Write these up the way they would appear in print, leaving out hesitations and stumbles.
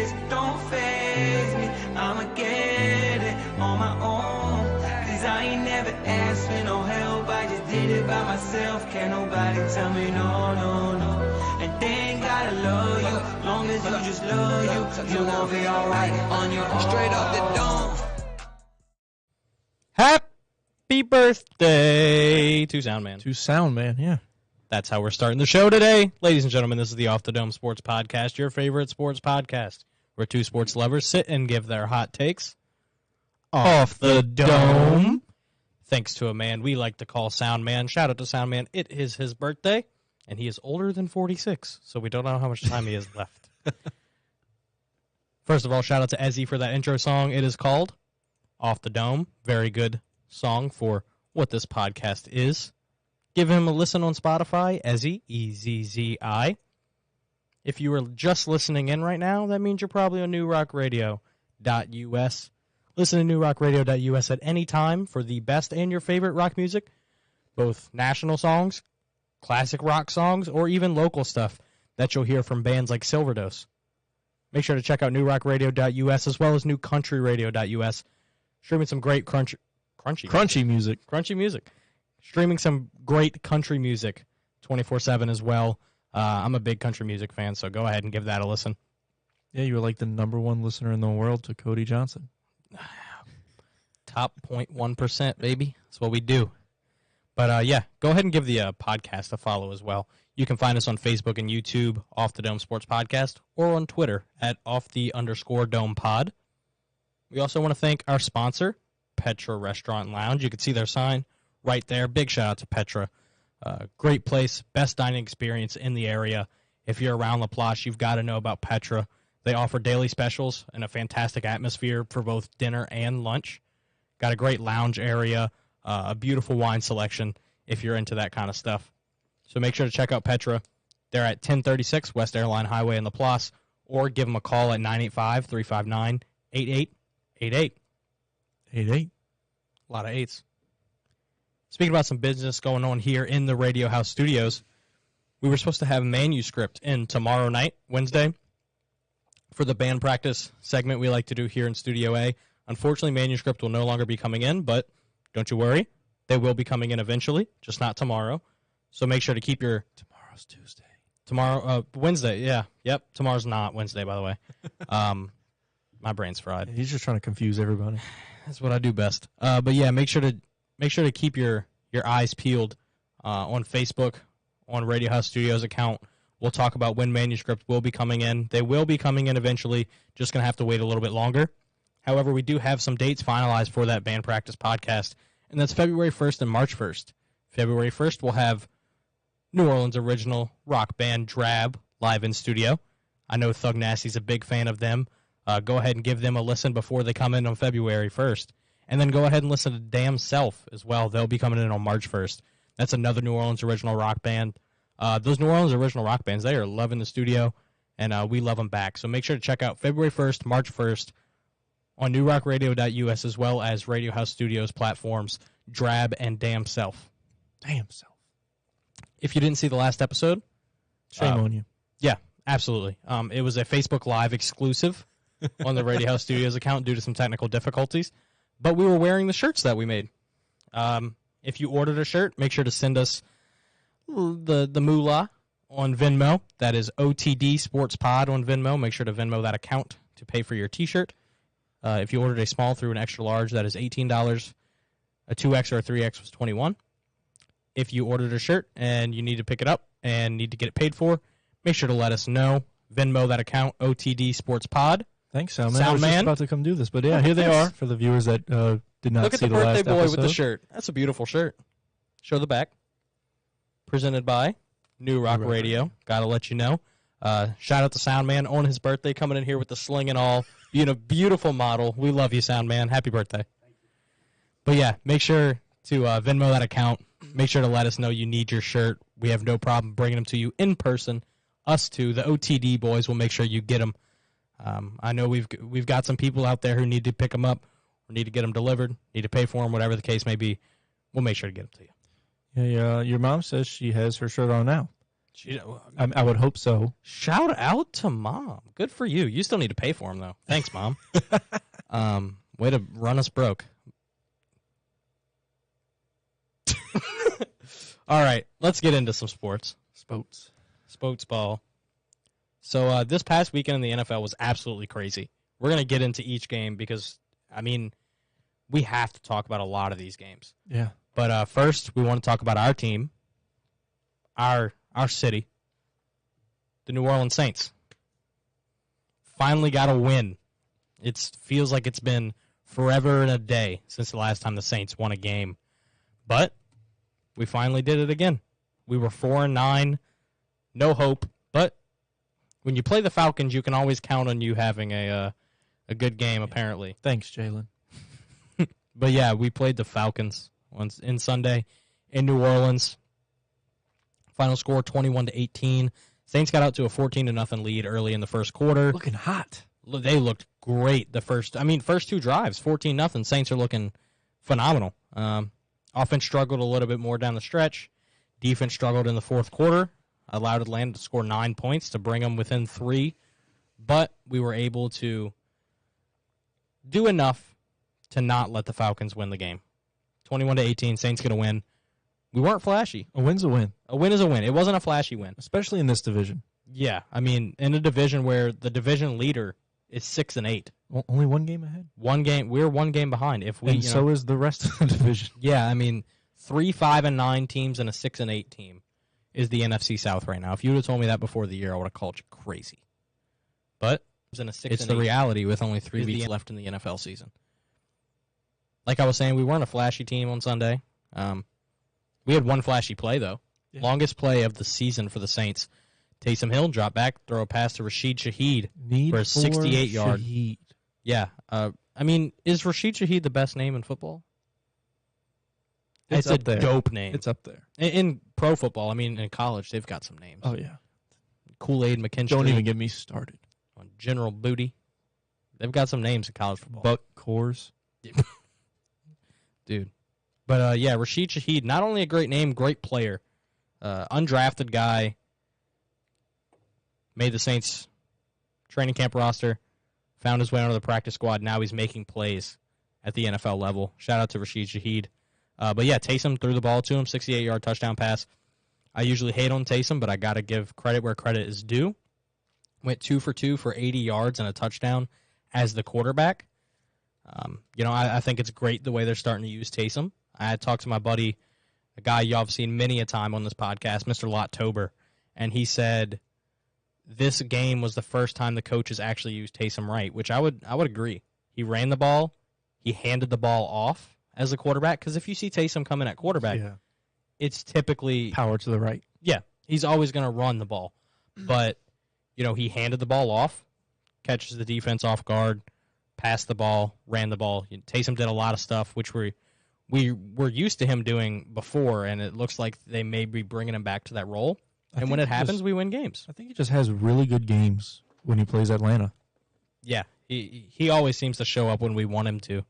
this don't faze me. I'ma get it on my own. Cause I ain't never asked for no help. I just did it by myself. Can't nobody tell me no, no, no. And they ain't gotta love you. Long as you just love you, you gon' be alright on your own. Straight up the dome. Happy birthday to Soundman. To Soundman, yeah. That's how we're starting the show today. Ladies and gentlemen, this is the Off the Dome Sports Podcast, your favorite sports podcast, where two sports lovers sit and give their hot takes off the dome. Thanks to a man we like to call Soundman. Shout out to Soundman. It is his birthday, and he is older than 46, so we don't know how much time he has left. First of all, shout out to Ezzy for that intro song. It is called Off the Dome. Very good song for what this podcast is. Give him a listen on Spotify, Ezzy, E-Z-Z-I. If you are just listening in right now, that means you're probably on newrockradio.us. Listen to newrockradio.us at any time for the best and your favorite rock music, both national songs, classic rock songs, or even local stuff that you'll hear from bands like Silverdose. Make sure to check out newrockradio.us as well as newcountryradio.us. Streaming some great crunchy music. Streaming some great country music 24/7 as well. I'm a big country music fan, so go ahead and give that a listen. Yeah, you were like the number one listener in the world to Cody Johnson. Top 0.1%, baby. That's what we do. But, yeah, go ahead and give the podcast a follow as well. You can find us on Facebook and YouTube, Off the Dome Sports Podcast, or on Twitter at @off_the_dome pod. We also want to thank our sponsor, Petra Restaurant and Lounge. You can see their sign right there. Big shout out to Petra. Great place, best dining experience in the area. If you're around La Place, you've got to know about Petra. They offer daily specials and a fantastic atmosphere for both dinner and lunch. Got a great lounge area, a beautiful wine selection if you're into that kind of stuff. So make sure to check out Petra. They're at 1036 West Airline Highway in La Place, or give them a call at 985-359-8888. 88. A lot of eights. Speaking about some business going on here in the Radio House studios, we were supposed to have Manuscript in tomorrow night, Wednesday, for the band practice segment we like to do here in Studio A. Unfortunately, Manuscript will no longer be coming in, but don't you worry. They will be coming in eventually, just not tomorrow. So make sure to keep your... Tomorrow's Tuesday. Wednesday, yeah. Yep, tomorrow's not Wednesday, by the way. My brain's fried. He's just trying to confuse everybody. That's what I do best. But yeah, make sure to keep your eyes peeled on Facebook, on Radio House Studios account. We'll talk about when Manuscript will be coming in. They will be coming in eventually, just going to have to wait a little bit longer. However, we do have some dates finalized for that band practice podcast, and that's February 1st and March 1st. February 1st, we'll have New Orleans original rock band Drab live in studio. I know Thug Nasty's a big fan of them. Go ahead and give them a listen before they come in on February 1st. And then go ahead and listen to Damn Self as well. They'll be coming in on March 1st. That's another New Orleans original rock band. Those New Orleans original rock bands, they are loving the studio, and we love them back. So make sure to check out February 1st, March 1st on newrockradio.us as well as Radio House Studios platforms, Drab and Damn Self. Damn Self. If you didn't see the last episode, shame on you. Yeah, absolutely. It was a Facebook Live exclusive on the Radio House Studios account due to some technical difficulties. But we were wearing the shirts that we made. If you ordered a shirt, make sure to send us the moolah on Venmo. That is OTD Sports Pod on Venmo. Make sure to Venmo that account to pay for your T-shirt. If you ordered a small through an extra large, that is $18. A 2X or a 3X was $21. If you ordered a shirt and you need to pick it up and need to get it paid for, make sure to let us know. Venmo that account, OTD Sports Pod. Thanks, Soundman. I was just about to come do this, but yeah, here they are for the viewers that did not see the last episode. Look at the birthday boy with the shirt. That's a beautiful shirt. Show the back. Presented by New Rock Radio. Got to let you know. Shout out to Soundman on his birthday, coming in here with the sling and all. Being a beautiful model. We love you, Soundman. Happy birthday. Thank you. But yeah, make sure to Venmo that account. Make sure to let us know you need your shirt. We have no problem bringing them to you in person. Us two, the OTD boys, will make sure you get them. I know we've got some people out there who need to pick them up or need to get them delivered, need to pay for them, whatever the case may be. We'll make sure to get them to you. Yeah, your mom says she has her shirt on now. I would hope so. Shout out to Mom. Good for you. You still need to pay for him, though. Thanks, Mom. Way to run us broke. All right, let's get into some sports. Sports ball. So this past weekend in the NFL was absolutely crazy. We're going to get into each game because, I mean, we have to talk about a lot of these games. Yeah. But first, we want to talk about our team, our city, the New Orleans Saints. Finally got a win. It feels like it's been forever and a day since the last time the Saints won a game. But we finally did it again. We were 4-9, no hope. But when you play the Falcons, you can always count on you having a good game, apparently. Thanks, Jalen. But yeah, we played the Falcons in Sunday in New Orleans. Final score 21-18. Saints got out to a 14-0 lead early in the first quarter. Looking hot. They looked great the first two drives, 14-0. Saints are looking phenomenal. Offense struggled a little bit more down the stretch. Defense struggled in the fourth quarter. Allowed Atlanta to score 9 points to bring them within 3. But we were able to do enough to not let the Falcons win the game. 21-18, Saints get a win. We weren't flashy. A win's a win. A win is a win. It wasn't a flashy win. Especially in this division. Yeah, I mean, in a division where the division leader is 6-8. Only one game ahead? One game. We're one game behind. So is the rest of the division. Yeah, I mean, 3 5-9 teams and a 6-8 team is the NFC South right now. If you would have told me that before the year, I would have called you crazy. But it's the reality with only 3 weeks left in the NFL season. Like I was saying, we weren't a flashy team on Sunday. We had one flashy play, though. Yeah. Longest play of the season for the Saints. Taysom Hill drop back, throw a pass to Rashid Shaheed for a 68-yard. Yeah. I mean, is Rashid Shaheed the best name in football? It's a dope name. It's up there. In pro football, I mean, in college, they've got some names. Oh, yeah. Kool-Aid McKinstry. Don't even get me started. On General Booty. They've got some names in college football. Buck Coors. Dude. But, yeah, Rashid Shaheed, not only a great name, great player. Undrafted guy. Made the Saints training camp roster. Found his way onto the practice squad. Now he's making plays at the NFL level. Shout out to Rashid Shaheed. But, yeah, Taysom threw the ball to him, 68-yard touchdown pass. I usually hate on Taysom, but I got to give credit where credit is due. Went 2 for 2 for 80 yards and a touchdown as the quarterback. I think it's great the way they're starting to use Taysom. I had talked to my buddy, a guy y'all have seen many a time on this podcast, Mr. Lott-Tober, and he said this game was the first time the coaches actually used Taysom right, which I would agree. He ran the ball. He handed the ball off as a quarterback, because if you see Taysom coming at quarterback, it's typically power to the right. Yeah, he's always going to run the ball. But, he handed the ball off, catches the defense off guard, passed the ball, ran the ball. Taysom did a lot of stuff, which we were used to him doing before, and it looks like they may be bringing him back to that role. And when it happens, we win games. I think he just has really good games when he plays Atlanta. Yeah, he always seems to show up when we want him to.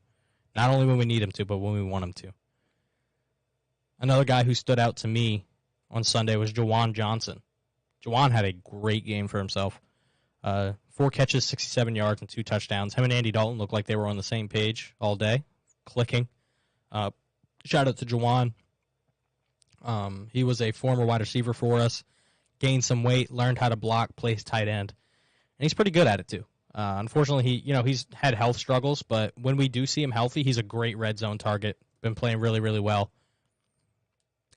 Not only when we need him to, but when we want him to. Another guy who stood out to me on Sunday was Juwan Johnson. Juwan had a great game for himself. 4 catches, 67 yards, and 2 touchdowns. Him and Andy Dalton looked like they were on the same page all day, clicking. Shout out to Juwan. He was a former wide receiver for us. Gained some weight, learned how to block, plays tight end. And he's pretty good at it, too. Unfortunately, he's had health struggles, but when we do see him healthy, he's a great red zone target. Been playing really, really well.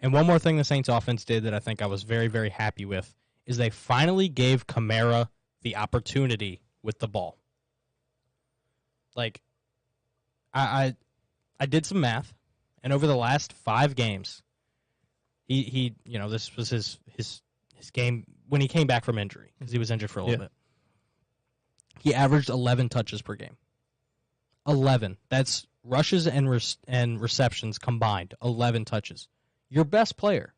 And one more thing the Saints offense did that I think I was very, very happy with is they finally gave Kamara the opportunity with the ball. Like, I did some math, and over the last 5 games, he this was his game when he came back from injury, because he was injured for a little bit. He averaged 11 touches per game. 11. That's rushes and receptions combined. 11 touches. Your best player.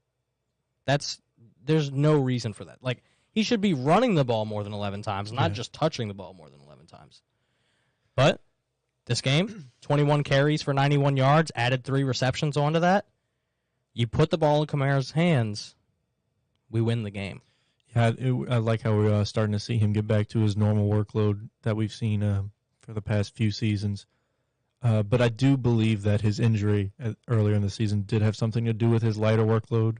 There's no reason for that. Like, he should be running the ball more than 11 times, not just touching the ball more than 11 times. But this game, 21 carries for 91 yards, added 3 receptions onto that. You put the ball in Kamara's hands, we win the game. Yeah, I like how we're starting to see him get back to his normal workload that we've seen for the past few seasons. But I do believe that his injury earlier in the season did have something to do with his lighter workload.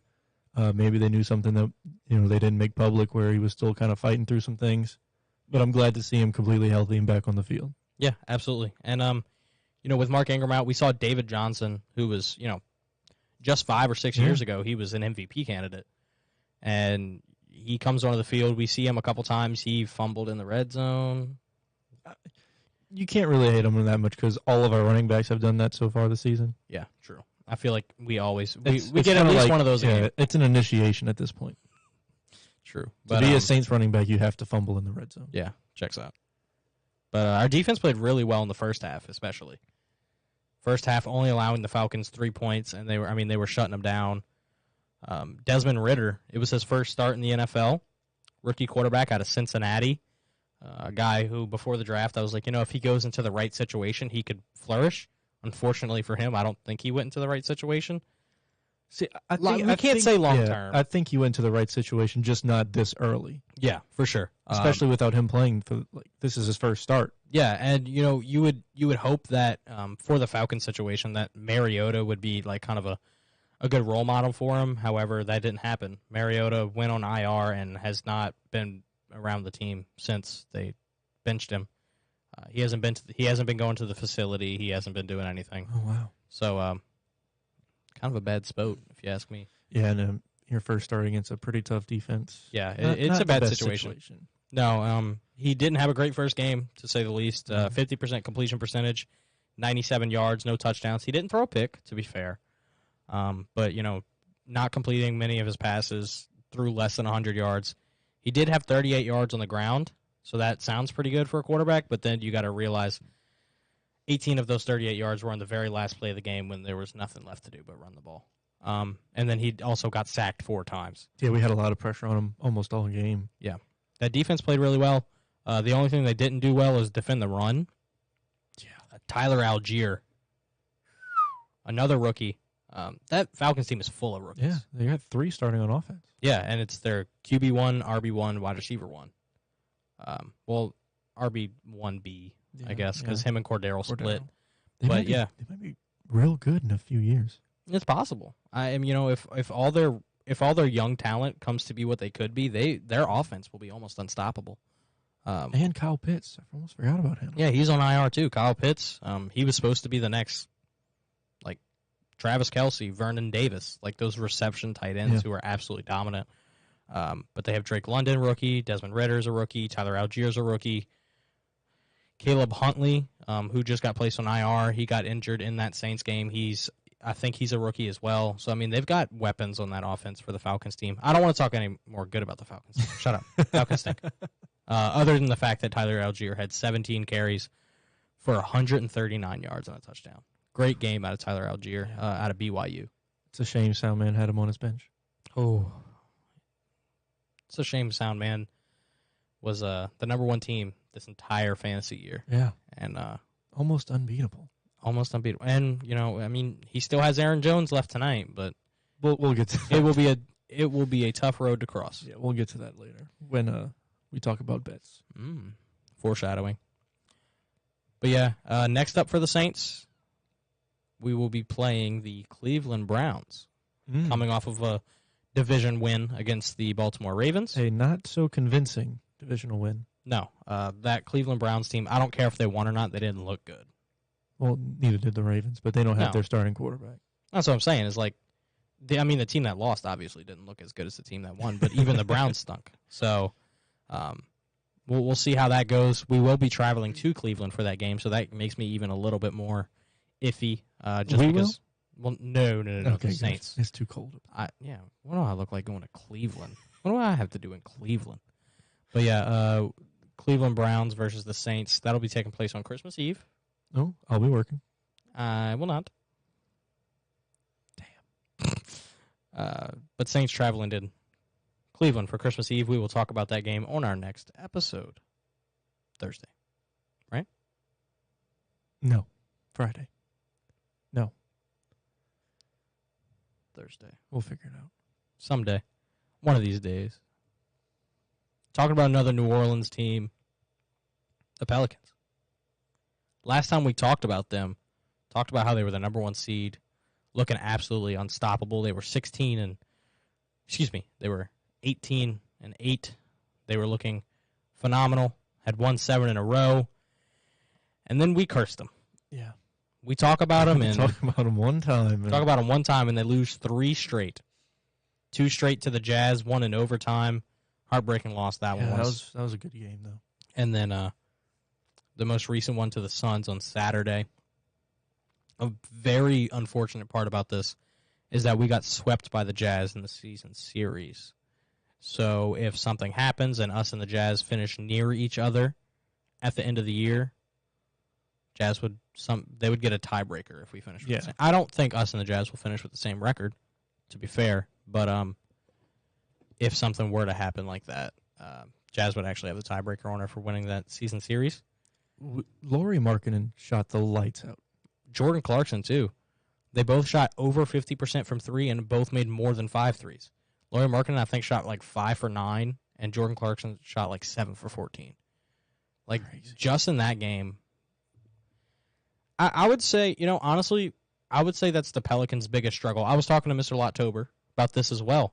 Maybe they knew something that they didn't make public, where he was still kind of fighting through some things. But I'm glad to see him completely healthy and back on the field. Yeah, absolutely. And with Mark Ingram out, we saw David Johnson, who was just 5 or 6 years ago, he was an MVP candidate, and he comes onto the field. We see him a couple times. He fumbled in the red zone. You can't really hate him that much because all of our running backs have done that so far this season. Yeah, true. I feel like we get at least one of those. Yeah, it's an initiation at this point. True. To be a Saints running back, you have to fumble in the red zone. Yeah, checks out. But our defense played really well in the first half, especially. First half only allowing the Falcons 3 points, and they were shutting them down. Desmond Ridder, it was his first start in the NFL. Rookie quarterback out of Cincinnati. A guy who, before the draft, I was like, if he goes into the right situation, he could flourish. Unfortunately for him, I don't think he went into the right situation. See, I can't say long term. I think he went to the right situation, just not this early. Yeah, for sure. Especially without him playing this is his first start. Yeah, and you would hope that for the Falcons situation that Mariota would be like kind of a good role model for him. However, that didn't happen. Mariota went on IR and has not been around the team since they benched him. He hasn't been going to the facility. He hasn't been doing anything. Oh wow! So kind of a bad spot, if you ask me. Yeah, and your first start against a pretty tough defense. Yeah, it's a bad situation. No, he didn't have a great first game, to say the least. 50% completion percentage, 97 yards, no touchdowns. He didn't throw a pick, to be fair. But, not completing many of his passes, threw less than 100 yards. He did have 38 yards on the ground, so that sounds pretty good for a quarterback, but then you got to realize 18 of those 38 yards were on the very last play of the game when there was nothing left to do but run the ball. And then he also got sacked 4 times. Yeah, we had a lot of pressure on him almost all game. Yeah. That defense played really well. The only thing they didn't do well is defend the run. Yeah. Tyler Algier, another rookie. That Falcons team is full of rookies. Yeah, they got 3 starting on offense. Yeah, and it's their QB1, RB1, wide receiver 1. RB1B, I guess, because him and Cordero split. They might be real good in a few years. It's possible. If all their young talent comes to be what they could be, their offense will be almost unstoppable. And Kyle Pitts, I almost forgot about him. Yeah, he's on IR too. Kyle Pitts. He was supposed to be the next, like Travis Kelce, Vernon Davis, like those reception tight ends who are absolutely dominant. But they have Drake London, rookie. Desmond Ridder's a rookie. Tyler Algier's a rookie. Caleb Huntley, who just got placed on IR, he got injured in that Saints game. I think he's a rookie as well. So, they've got weapons on that offense for the Falcons team. I don't want to talk any more good about the Falcons. Shut up. Falcons stink. Other than the fact that Tyler Algier had 17 carries for 139 yards and a touchdown. Great game out of Tyler Algier out of BYU. It's a shame Soundman had him on his bench. Oh. It's a shame Soundman was the number 1 team this entire fantasy year. Yeah. And almost unbeatable. Almost unbeatable. And, he still has Aaron Jones left tonight, but we'll get to that. It will be a tough road to cross. Yeah, we'll get to that later when we talk about bets. Foreshadowing. But yeah, next up for the Saints, we will be playing the Cleveland Browns, coming off of a division win against the Baltimore Ravens. A not so convincing divisional win. No, that Cleveland Browns team, I don't care if they won or not, they didn't look good. Well, neither did the Ravens, but they don't have their starting quarterback. That's what I'm saying. Is like, the team that lost obviously didn't look as good as the team that won, but even the Browns stunk. So, we'll see how that goes. We will be traveling to Cleveland for that game, so that makes me even a little bit more iffy. Just because. Well, no. Okay, the Saints. It's too cold. What do I look like going to Cleveland? What do I have to do in Cleveland? But yeah, Cleveland Browns versus the Saints. That'll be taking place on Christmas Eve. Oh, I'll be working. I will not. Damn. But Saints traveling to Cleveland for Christmas Eve. We will talk about that game on our next episode. Thursday. Right? No. Friday. No. Thursday. We'll figure it out. Someday. One of these days. talking about another New Orleans team, the Pelicans. Last time we talked about them, talked about how they were the number 1 seed, looking absolutely unstoppable. They were 18-8. They were looking phenomenal, had won 7 in a row, and then we cursed them. Yeah. We talk about them and talk about them one time. And they lose 3 straight. 2 straight to the Jazz, 1 in overtime. Heartbreaking loss that one was. That was a good game though. And then the most recent one to the Suns on Saturday. A very unfortunate part about this is that we got swept by the Jazz in the season series. So if something happens and us and the Jazz finish near each other at the end of the year, Jazz would get a tiebreaker if we finish with the same. I don't think us and the Jazz will finish with the same record, to be fair. But if something were to happen like that, Jazz would actually have the tiebreaker on her for winning that season series. Lauri Markkanen shot the lights out. Jordan Clarkson, too. They both shot over 50% from 3 and both made more than 5 threes. Lauri Markkanen, I think, shot like 5 for 9, and Jordan Clarkson shot like 7 for 14. Like, crazy. Just in that game, I would say, honestly, I would say that's the Pelicans' biggest struggle. I was talking to Mr. Lottober about this as well,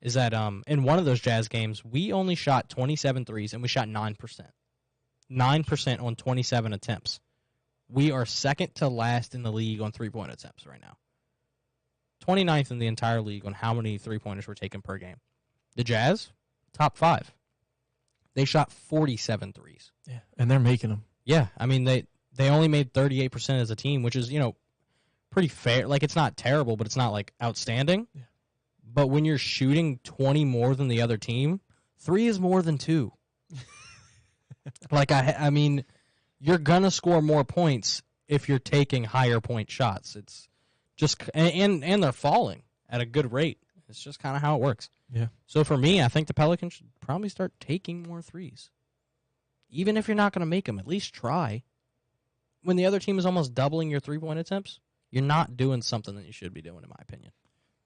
is that in one of those Jazz games, we only shot 27 threes, and we shot 9%. 9% on 27 attempts. We are second to last in the league on three-point attempts right now. 29th in the entire league on how many three-pointers were taken per game. The Jazz, top 5. They shot 47 threes. Yeah, and they're making them. Yeah, I mean, they only made 38% as a team, which is, pretty fair. Like, it's not terrible, but it's not, like, outstanding. Yeah. But when you're shooting 20 more than the other team, 3 is more than 2. Like, I mean, you're going to score more points if you're taking higher point shots. It's just, and they're falling at a good rate. It's just kind of how it works. Yeah. So for me, I think the Pelicans should probably start taking more threes. Even if you're not going to make them, at least try. When the other team is almost doubling your three-point attempts, you're not doing something that you should be doing, in my opinion.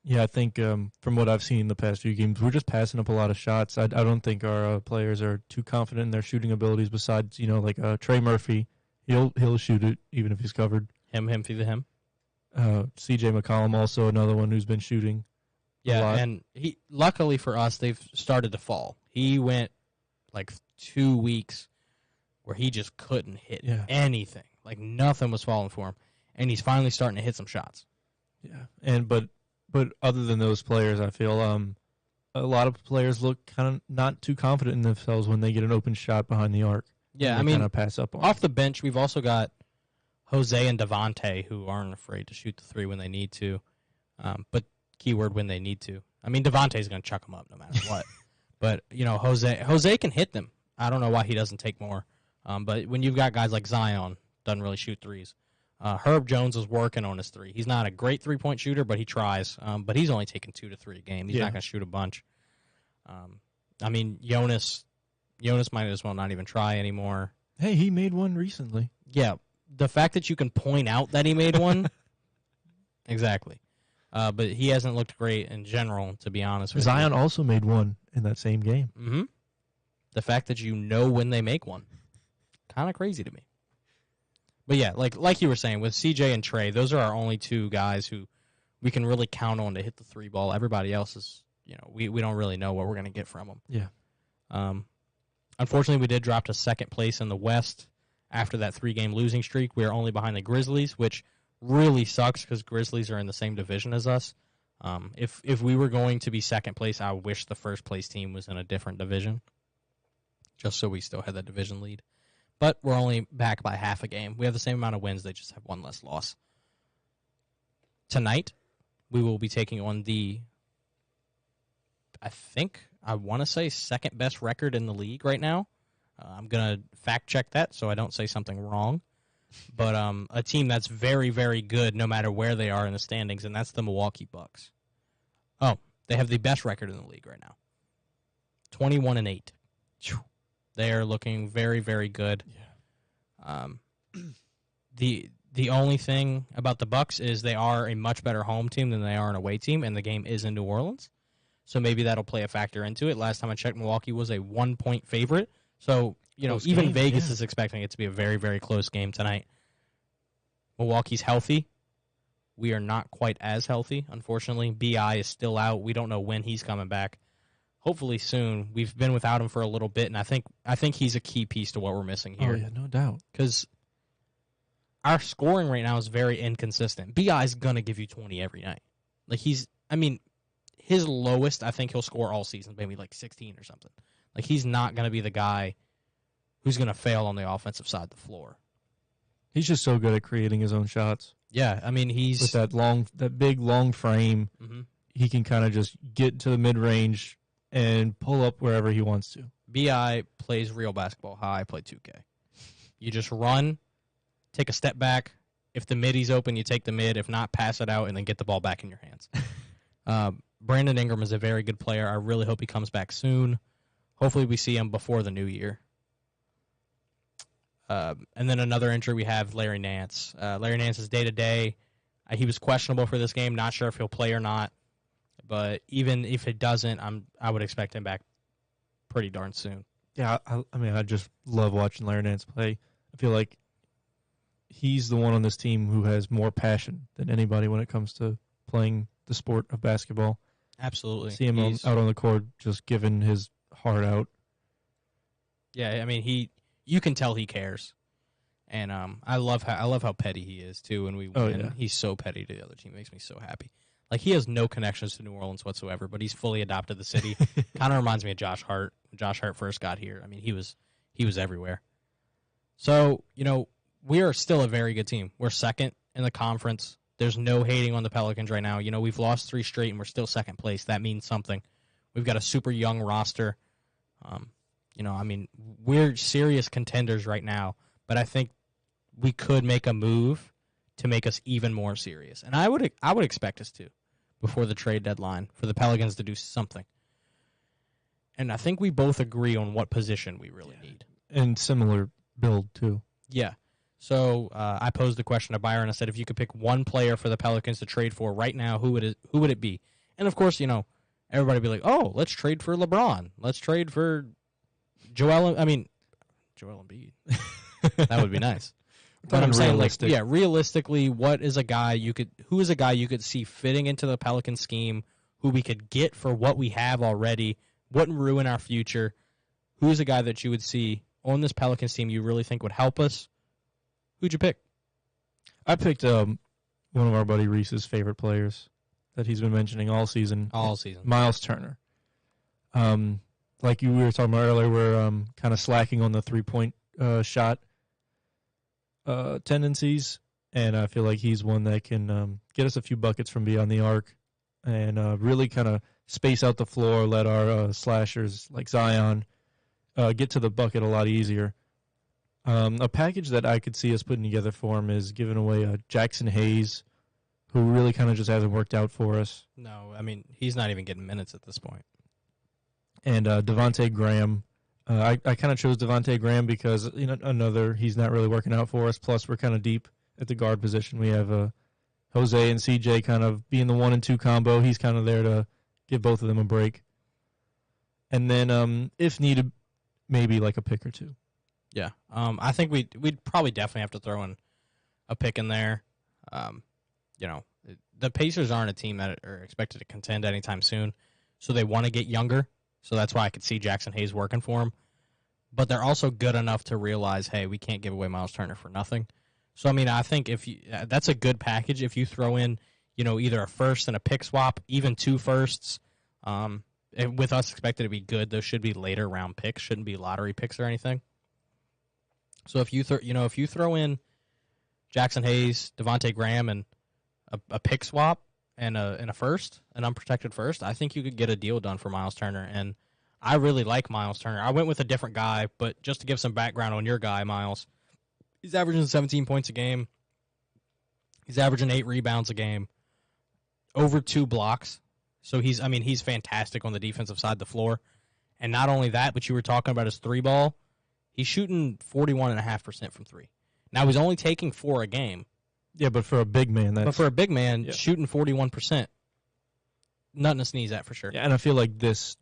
Yeah, I think from what I've seen in the past few games, we're just passing up a lot of shots. I don't think our players are too confident in their shooting abilities. Besides, like Trey Murphy, he'll shoot it even if he's covered. Him. C.J. McCollum, also another one who's been shooting. Yeah, and luckily for us, they've started to fall. He went like 2 weeks where he just couldn't hit anything. Like nothing was falling for him, and he's finally starting to hit some shots. Yeah, but other than those players, I feel a lot of players look kind of not too confident in themselves when they get an open shot behind the arc. Yeah, I mean, kind of pass up on off the bench, we've also got Jose and Devontae who aren't afraid to shoot the 3 when they need to, but keyword when they need to. I mean, Devontae's going to chuck them up no matter what. But Jose can hit them. I don't know why he doesn't take more. But when you've got guys like Zion, doesn't really shoot threes. Herb Jones is working on his 3. He's not a great three-point shooter, but he tries. But he's only taking 2 to 3 a game. He's not going to shoot a bunch. I mean, Jonas might as well not even try anymore. Hey, he made one recently. Yeah, the fact that you can point out that he made one, exactly. But he hasn't looked great in general, to be honest with you. Zion also made one in that same game. Mm-hmm. The fact that you know when they make one, kind of crazy to me. But yeah, like you were saying, with CJ and Trey, those are our only 2 guys who we can really count on to hit the 3 ball. Everybody else is, we don't really know what we're going to get from them. Yeah. Unfortunately, we did drop to second place in the West after that 3-game losing streak. We are only behind the Grizzlies, which really sucks because Grizzlies are in the same division as us. If we were going to be second place, I wish the first place team was in a different division, just so we still had that division lead. But we're only back by half a game. We have the same amount of wins. They just have 1 less loss. Tonight, we will be taking on the, I want to say, second best record in the league right now. I'm going to fact check that so I don't say something wrong. But a team that's very, very good no matter where they are in the standings, and that's the Milwaukee Bucks. Oh, they have the best record in the league right now. 21-8. They are looking very, very good. Yeah. The only thing about the Bucks is they are a much better home team than they are an away team, and the game is in New Orleans. so maybe that'll play a factor into it. Last time I checked, Milwaukee was a 1-point favorite, so Close even game, Vegas yeah. is expecting it to be a very, very close game tonight. Milwaukee's healthy. We are not quite as healthy, unfortunately. BI is still out. We don't know when he's coming back. Hopefully soon. We've been without him for a little bit, and I think he's a key piece to what we're missing here. Oh yeah, no doubt. Because our scoring right now is very inconsistent. BI is going to give you 20 every night. Like his lowest, I think he'll score all season, maybe like 16 or something. Like he's not going to be the guy who's going to fail on the offensive side of the floor. He's just so good at creating his own shots. Yeah, I mean he's With that big long frame, he can kind of just get to the mid range and pull up wherever he wants to. BI plays real basketball how I play 2K. You just run, take a step back. If the middy's open, you take the mid. If not, pass it out and then get the ball back in your hands. Brandon Ingram is a very good player. I really hope he comes back soon. Hopefully we see him before the new year. And then another injury, we have Larry Nance. Larry Nance is day-to-day. He was questionable for this game. Not sure if he'll play or not. But even if it doesn't, I would expect him back pretty darn soon. Yeah, I mean, I just love watching Larry Nance play. I feel like he's the one on this team who has more passion than anybody when it comes to playing the sport of basketball. Absolutely. See him out on the court just giving his heart out. Yeah, I mean, you can tell he cares. And I love how petty he is, too, when we win. Oh, yeah. He's so petty to the other team. It makes me so happy. Like, he has no connections to New Orleans whatsoever, but he's fully adopted the city. Kind of reminds me of Josh Hart. When Josh Hart first got here, I mean, he was everywhere. So, we are still a very good team. We're second in the conference. There's no hating on the Pelicans right now. We've lost 3 straight, and we're still second place. That means something. We've got a super young roster. I mean, we're serious contenders right now, but I think we could make a move to make us even more serious. And I would expect us to, before the trade deadline, for the Pelicans to do something. And I think we both agree on what position we really need. And similar build, too. Yeah. So I posed the question to Byron. I said, if you could pick one player for the Pelicans to trade for right now, who would it be? And, of course, everybody would be like, oh, let's trade for LeBron. Let's trade for Joel Embiid. That would be nice. But I'm saying, realistically, who is a guy you could see fitting into the Pelican scheme, who we could get for what we have already, wouldn't ruin our future? Who's a guy that you would see on this Pelicans team you really think would help us? Who'd you pick? I picked one of our buddy Reese's favorite players that he's been mentioning all season. Miles Turner. Like we were talking about earlier, we're kind of slacking on the 3-point shot tendencies, and I feel like he's one that can get us a few buckets from beyond the arc and really kind of space out the floor, let our slashers like Zion get to the bucket a lot easier. A package that I could see us putting together for him is giving away Jackson Hayes, who really kind of just hasn't worked out for us. No, I mean, he's not even getting minutes at this point. And Devontae Graham. I kind of chose Devontae Graham because he's not really working out for us. Plus, we're kind of deep at the guard position. We have Jose and CJ kind of being the 1 and 2 combo. He's kind of there to give both of them a break. And then, if needed, maybe like a pick or two. Yeah, I think we'd probably definitely have to throw in a pick in there. The Pacers aren't a team that are expected to contend anytime soon, so they want to get younger. So that's why I could see Jackson Hayes working for him. But they're also good enough to realize, hey, we can't give away Miles Turner for nothing. So, I mean, I think that's a good package if you throw in, either a first and a pick swap, even 2 firsts. With us expected to be good, those should be later round picks, shouldn't be lottery picks or anything. So if you throw in Jackson Hayes, Devontae Graham, and a pick swap, and a first, an unprotected first, I think you could get a deal done for Miles Turner. And I really like Miles Turner. I went with a different guy, but just to give some background on your guy, Miles, he's averaging 17 points a game. He's averaging 8 rebounds a game, over 2 blocks. So he's fantastic on the defensive side of the floor. And not only that, but you were talking about his 3 ball. He's shooting 41.5% from 3. Now he's only taking 4 a game. Yeah, but for a big man, shooting 41%, nothing to sneeze at for sure. Yeah, and I feel like this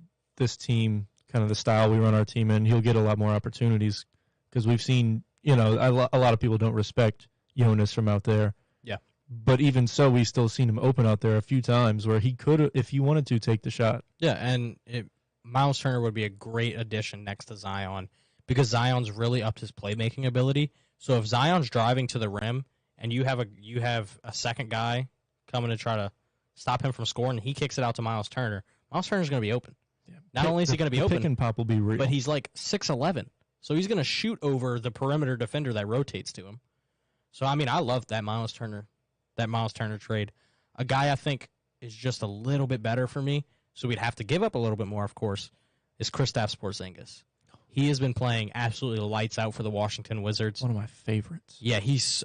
team, kind of the style we run our team in, he'll get a lot more opportunities because we've seen, a lot of people don't respect Jonas from out there. Yeah. But even so, we've still seen him open out there a few times where he could, if he wanted to, take the shot. Yeah, and Miles Turner would be a great addition next to Zion because Zion's really upped his playmaking ability. So if Zion's driving to the rim and you have a second guy coming to try to stop him from scoring, he kicks it out to Miles Turner. Miles Turner's going to be open. Yeah. Not only is he going to be open, pick and pop will be real. but he's like 6'11", so he's going to shoot over the perimeter defender that rotates to him. So I mean, I love that Miles Turner trade. A guy I think is just a little bit better for me, so we'd have to give up a little bit more, of course, is Kristaps Porzingis. He has been playing absolutely lights out for the Washington Wizards. One of my favorites. Yeah, he's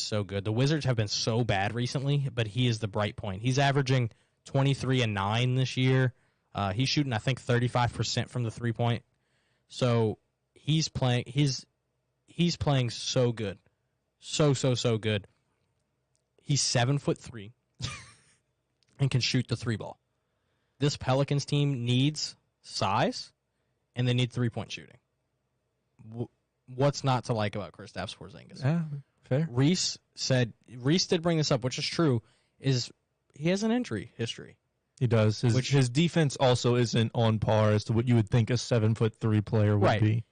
so good. The Wizards have been so bad recently, but he is the bright point. He's averaging 23 and 9 this year. He's shooting, I think, 35% from the 3-point. So he's playing so good. So good. He's 7'3" and can shoot the 3-ball. This Pelicans team needs size, and they need 3-point shooting. What's not to like about Kristaps Porzingis? Yeah, fair. Reese did bring this up, which is true, is he has an injury history. He does. His defense also isn't on par as to what you would think a 7'3" player would be.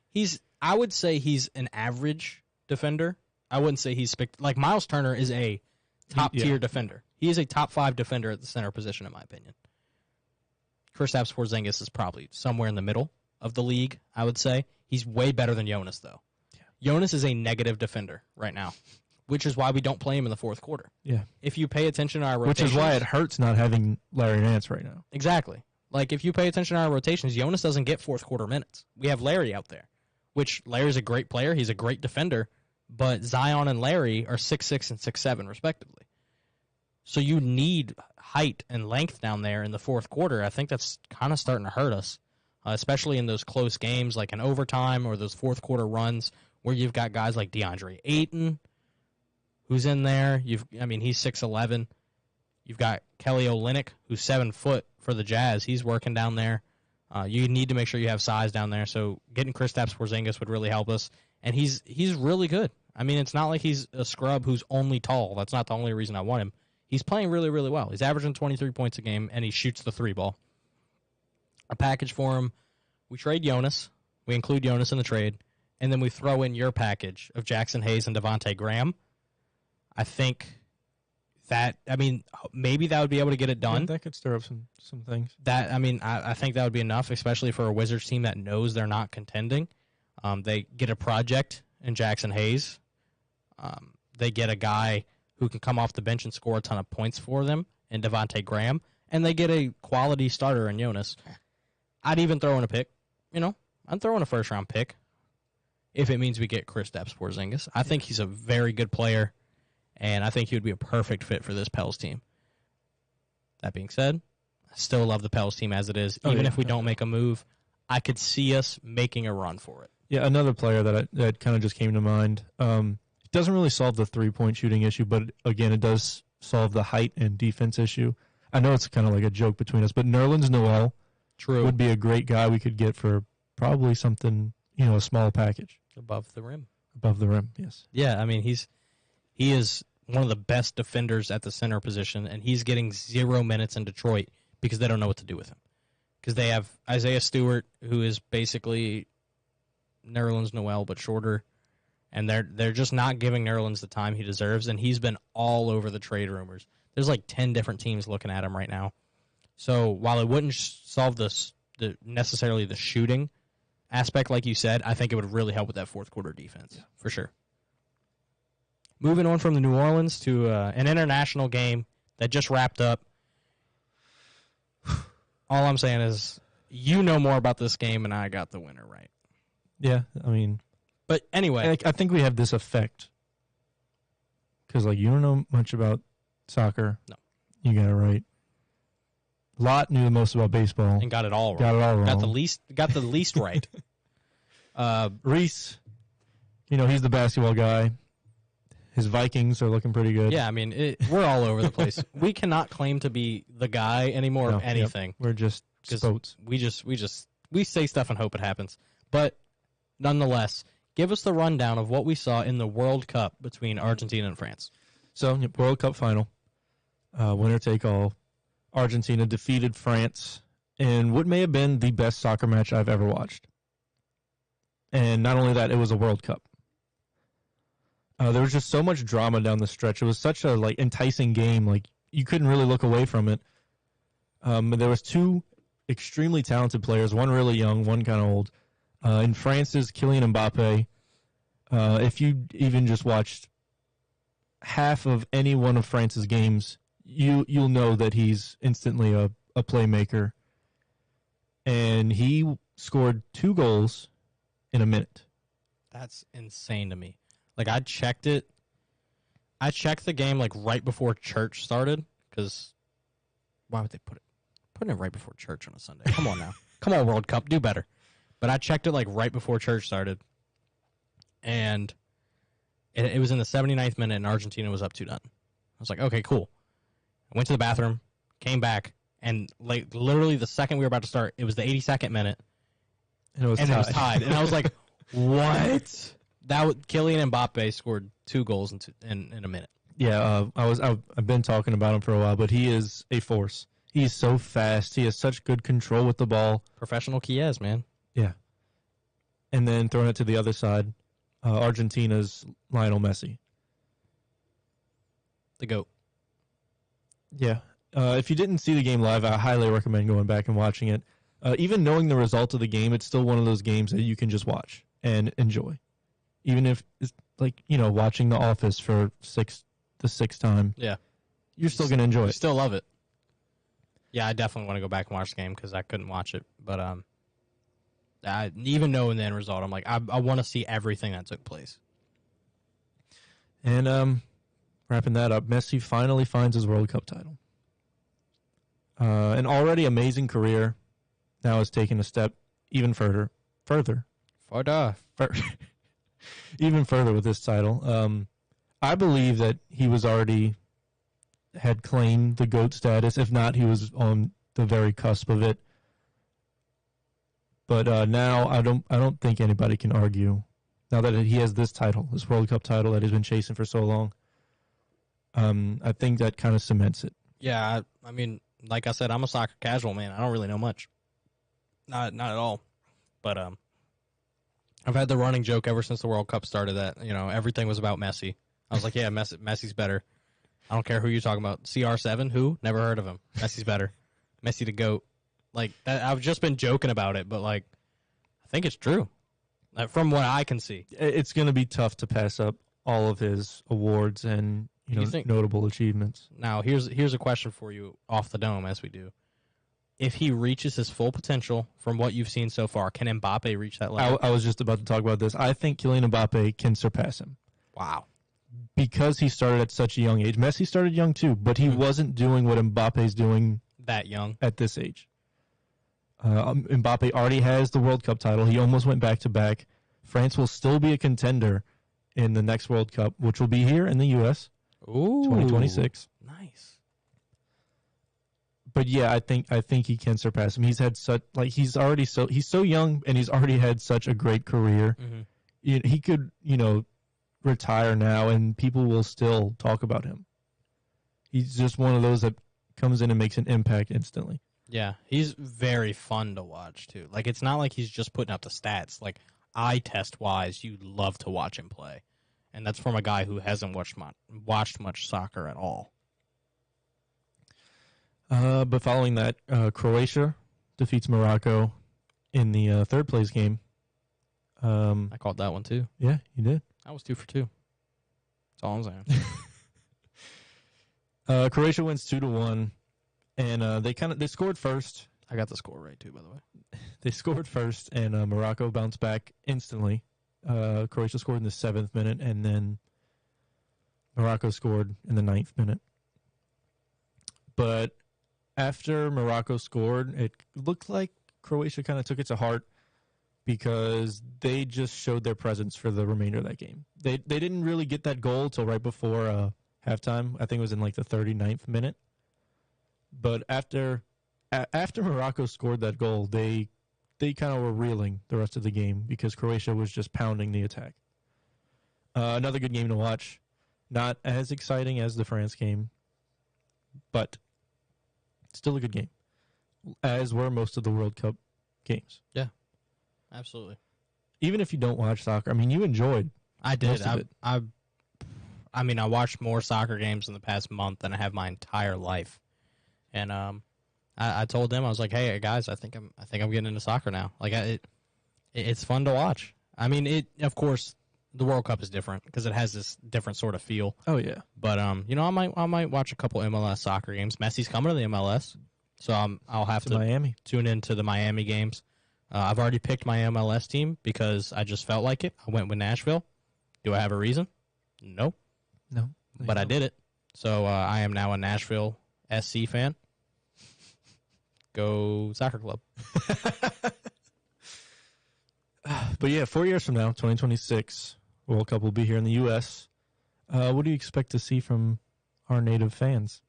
I would say he's an average defender. I wouldn't say he's like Miles Turner is a top tier defender. He is a top 5 defender at the center position, in my opinion. Kristaps Porzingis is probably somewhere in the middle of the league, I would say. He's way better than Jonas, though. Yeah. Jonas is a negative defender right now, which is why we don't play him in the fourth quarter. Yeah. If you pay attention to our rotations... Which is why it hurts not having Larry Nance right now. Exactly. Like, if you pay attention to our rotations, Jonas doesn't get fourth quarter minutes. We have Larry out there, which Larry's a great player. He's a great defender, but Zion and Larry are 6'6" and 6'7", respectively. So you need height and length down there in the fourth quarter. I think that's kind of starting to hurt us, especially in those close games like in overtime or those fourth quarter runs where you've got guys like DeAndre Ayton, who's in there. He's 6'11". You've got Kelly Olynyk, who's 7 foot for the Jazz. He's working down there. You need to make sure you have size down there. So getting Kristaps Porzingis would really help us. And he's really good. I mean, it's not like he's a scrub who's only tall. That's not the only reason I want him. He's playing really, really well. He's averaging 23 points a game, and he shoots the 3-ball. A package for him, we trade Jonas. We include Jonas in the trade, and then we throw in your package of Jackson Hayes and Devontae Graham. I think maybe that would be able to get it done. Yeah, that could stir up some things. I think that would be enough, especially for a Wizards team that knows they're not contending. They get a project in Jackson Hayes. They get a guy who can come off the bench and score a ton of points for them in Devontae Graham, and they get a quality starter in Jonas. I'd even throw in a pick. I'd throw in a first-round pick if it means we get Kristaps Porzingis. I think he's a very good player, and I think he would be a perfect fit for this Pels team. That being said, I still love the Pels team as it is. Even if we don't make a move, I could see us making a run for it. Yeah, another player that kind of just came to mind. It doesn't really solve the 3-point shooting issue, but again, it does solve the height and defense issue. I know it's kind of like a joke between us, but Nerlens Noel would be a great guy we could get for probably something, a small package. Above the rim. Above the rim, yes. Yeah, I mean, he is one of the best defenders at the center position, and he's getting 0 minutes in Detroit because they don't know what to do with him. Because they have Isaiah Stewart, who is basically Nerlens Noel, but shorter. And they're just not giving Nerlens the time he deserves, and he's been all over the trade rumors. There's like 10 different teams looking at him right now. So while it wouldn't solve necessarily the shooting aspect, like you said, I think it would really help with that fourth quarter defense, for sure. Moving on from the New Orleans to an international game that just wrapped up. All I'm saying is you know more about this game, and I got the winner right. Yeah, I mean... But anyway, I think we have this effect because, you don't know much about soccer. No, you got it right. Lott knew the most about baseball and got it all right. Got it all wrong. Got the least right. Reese, he's the basketball guy. His Vikings are looking pretty good. Yeah, I mean, we're all over the place. We cannot claim to be the guy anymore of anything. Yep. We're just spoats. We say stuff and hope it happens. But nonetheless, give us the rundown of what we saw in the World Cup between Argentina and France. So, World Cup final, winner take all. Argentina defeated France in what may have been the best soccer match I've ever watched. And not only that, it was a World Cup. There was just so much drama down the stretch. It was such a enticing game. You couldn't really look away from it. There was two extremely talented players, one really young, one kind of old. In France's Kylian Mbappe, if you even just watched half of any one of France's games, you'll know that he's instantly a playmaker. And he scored 2 goals in a minute. That's insane to me. I checked it. I checked the game right before church started because why would they putting it right before church on a Sunday? Come on now. Come on, World Cup. Do better. But I checked it right before church started. And it was in the 79th minute and Argentina was up 2-0. I was like, okay, cool. I went to the bathroom, came back, and literally the second we were about to start, it was the 82nd minute. And it was tied. And I was like, what? Kylian Mbappe scored 2 goals in a minute. Yeah, I've been talking about him for a while, but he is a force. He's so fast. He has such good control with the ball. Professional Chies, man. Yeah. And then throwing it to the other side, Argentina's Lionel Messi. The GOAT. Yeah. If you didn't see the game live, I highly recommend going back and watching it. Even knowing the result of the game, it's still one of those games that you can just watch and enjoy. Even if it's watching The Office for the sixth time. Yeah. You're still going to enjoy it. Still love it. Yeah, I definitely want to go back and watch the game because I couldn't watch it. But even knowing the end result, I'm like, I want to see everything that took place. And wrapping that up, Messi finally finds his World Cup title. An already amazing career now has taken a step even further. Even further with this title. I believe that he was already had claimed the GOAT status. If not, he was on the very cusp of it. But now I don't think anybody can argue now that he has this title, this World Cup title that he's been chasing for so long. I think that kind of cements it. Yeah, I mean, like I said, I'm a soccer casual, man. I don't really know much. Not at all. But I've had the running joke ever since the World Cup started that, everything was about Messi. I was like, yeah, Messi's better. I don't care who you're talking about. CR7, who? Never heard of him. Messi's better. Messi the GOAT. That, I've just been joking about it, but I think it's true. From what I can see. It's going to be tough to pass up all of his awards and notable achievements. Now, here's a question for you off the dome, as we do. If he reaches his full potential from what you've seen so far, can Mbappe reach that level? I was just about to talk about this. I think Kylian Mbappe can surpass him. Wow. Because he started at such a young age. Messi started young too, but he wasn't doing what Mbappe's doing that young at this age. Mbappe already has the World Cup title. He almost went back-to-back. France will still be a contender in the next World Cup, which will be here in the U.S. Ooh, 2026. Nice. But yeah, I think he can surpass him. He's had such he's so young and he's already had such a great career. Mm-hmm. He could retire now and people will still talk about him. He's just one of those that comes in and makes an impact instantly. Yeah, he's very fun to watch too. It's not like he's just putting up the stats. Eye test wise, you love to watch him play, and that's from a guy who hasn't watched much soccer at all. But following that, Croatia defeats Morocco in the third place game. I called that one too. Yeah, you did. I was 2 for 2. That's all I'm saying. Croatia wins 2-1, and they scored first. I got the score right too, by the way. They scored first, and Morocco bounced back instantly. Croatia scored in the 7th minute, and then Morocco scored in the 9th minute. But after Morocco scored, it looked like Croatia kind of took it to heart. because they just showed their presence for the remainder of that game. They didn't really get that goal till right before halftime. I think it was in like the 39th minute. But after Morocco scored that goal, they kind of were reeling the rest of the game because Croatia was just pounding the attack. Another good game to watch. Not as exciting as the France game, but still a good game, as were most of the World Cup games. Yeah, absolutely. Even if you don't watch soccer, I mean, you enjoyed. I did. most of it. I mean, I watched more soccer games in the past month than I have my entire life, and I told them, I was like, hey guys, I think I'm getting into soccer now. Like it's fun to watch. I mean, of course the World Cup is different because it has this different sort of feel. Oh yeah. But I might watch a couple MLS soccer games. Messi's coming to the MLS, so I'll have to Miami. tune into the Miami games. I've already picked my MLS team because I just felt like it. I went with Nashville. Do I have a reason? No. No. But I did it. So I am now a Nashville SC fan. Go Soccer Club. But yeah, 4 years from now, 2026, World Cup will be here in the U.S. What do you expect to see from our native fans?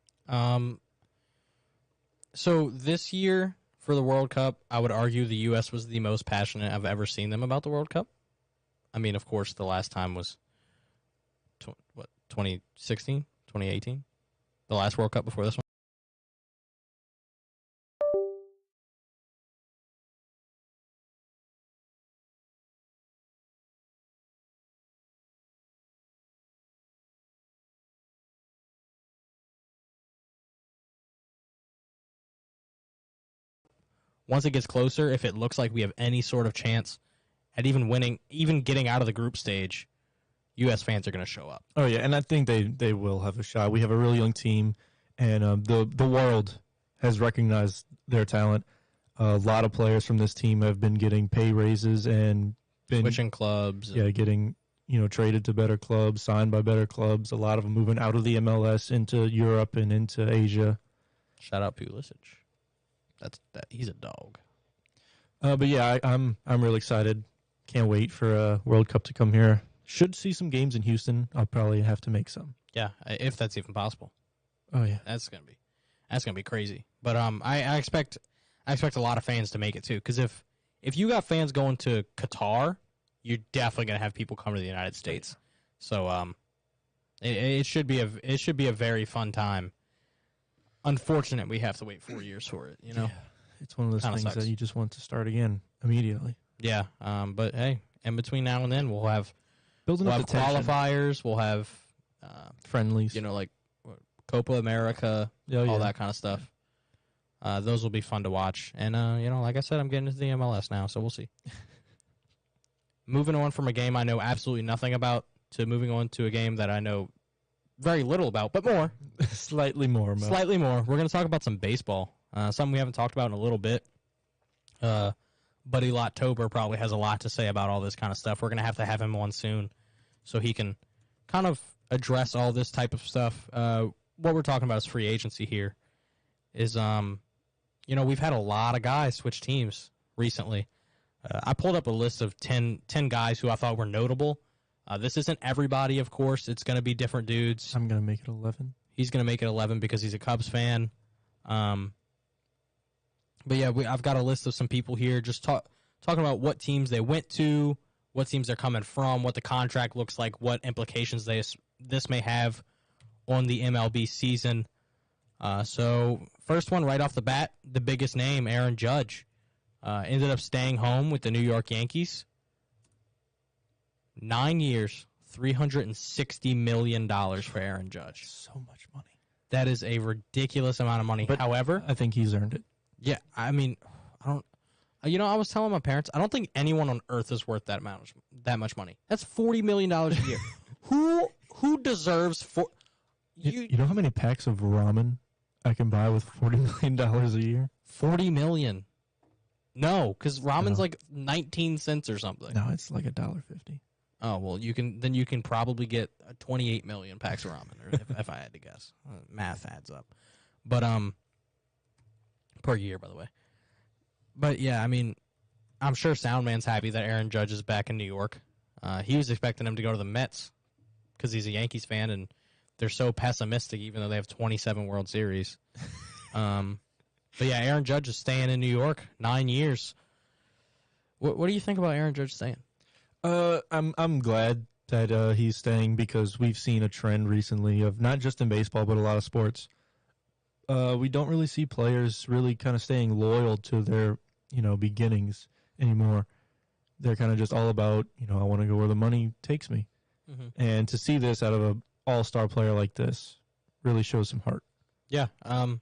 So this year for the World Cup, I would argue the U.S. was the most passionate I've ever seen them about the World Cup. I mean, of course, the last time was 2016, 2018? The last World Cup before this one? Once it gets closer, if it looks like we have any sort of chance at even winning, even getting out of the group stage, U.S. fans are going to show up. Oh yeah, and I think they will have a shot. We have a really young team, and the world has recognized their talent. A lot of players from this team have been getting pay raises and been Switching clubs. yeah, getting traded to better clubs, signed by better clubs. A lot of them moving out of the MLS into Europe and into Asia. Shout out Pulisic. He's a dog. But yeah, I'm really excited. Can't wait for World Cup to come here. Should see some games in Houston. I'll probably have to make some. Yeah, if that's even possible. Oh yeah, That's gonna be crazy. But I expect a lot of fans to make it too. Because if you got fans going to Qatar, you're definitely gonna have people come to the United States. So it should be a very fun time. Unfortunate we have to wait 4 years for it. Yeah. It's one of those Kinda things sucks. that you just want to start again immediately. Yeah. But hey, in between now and then, we'll have Building up the tension. qualifiers. We'll have Friendlies. like Copa America, Oh, yeah. all that kind of stuff. Those will be fun to watch. And, like I said, I'm getting into the MLS now, so we'll see. Moving on from a game I know absolutely nothing about to moving on to a game that I know very little about, but more. Slightly more. Mo. Slightly more. We're going to talk about some baseball. Something we haven't talked about in a little bit. Buddy Lottober probably has a lot to say about all this kind of stuff. We're going to have him on soon so he can kind of address all this type of stuff. What we're talking about is free agency here. Is, we've had a lot of guys switch teams recently. I pulled up a list of 10 guys who I thought were notable. This isn't everybody, of course. It's going to be different dudes. I'm going to make it 11. He's going to make it 11 because he's a Cubs fan. But yeah, I've got a list of some people here just talking about what teams they went to, what teams they're coming from, what the contract looks like, what implications this may have on the MLB season. So first one right off the bat, the biggest name, Aaron Judge, ended up staying home with the New York Yankees. 9 years, $360 million for Aaron Judge. So much money. That is a ridiculous amount of money. But however, I think he's earned it. yeah, I mean, I don't. I was telling my parents, I don't think anyone on earth is worth that much money. That's $40 million a year. Who deserves You know how many packs of ramen I can buy with $40 million a year? $40 million? No, because ramen's No. like 19 cents or something. No, it's like $1.50. Oh well, you can probably get 28 million packs of ramen, or if I had to guess. Math adds up, but per year, by the way. But yeah, I mean, I'm sure Soundman's happy that Aaron Judge is back in New York. He was expecting him to go to the Mets because he's a Yankees fan, and they're so pessimistic even though they have 27 World Series. But yeah, Aaron Judge is staying in New York 9 years. What do you think about Aaron Judge staying? I'm glad that he's staying because we've seen a trend recently of not just in baseball but a lot of sports. We don't really see players really kind of staying loyal to their beginnings anymore. They're kind of just all about I want to go where the money takes me, and to see this out of an all-star player like this really shows some heart. Yeah. I'm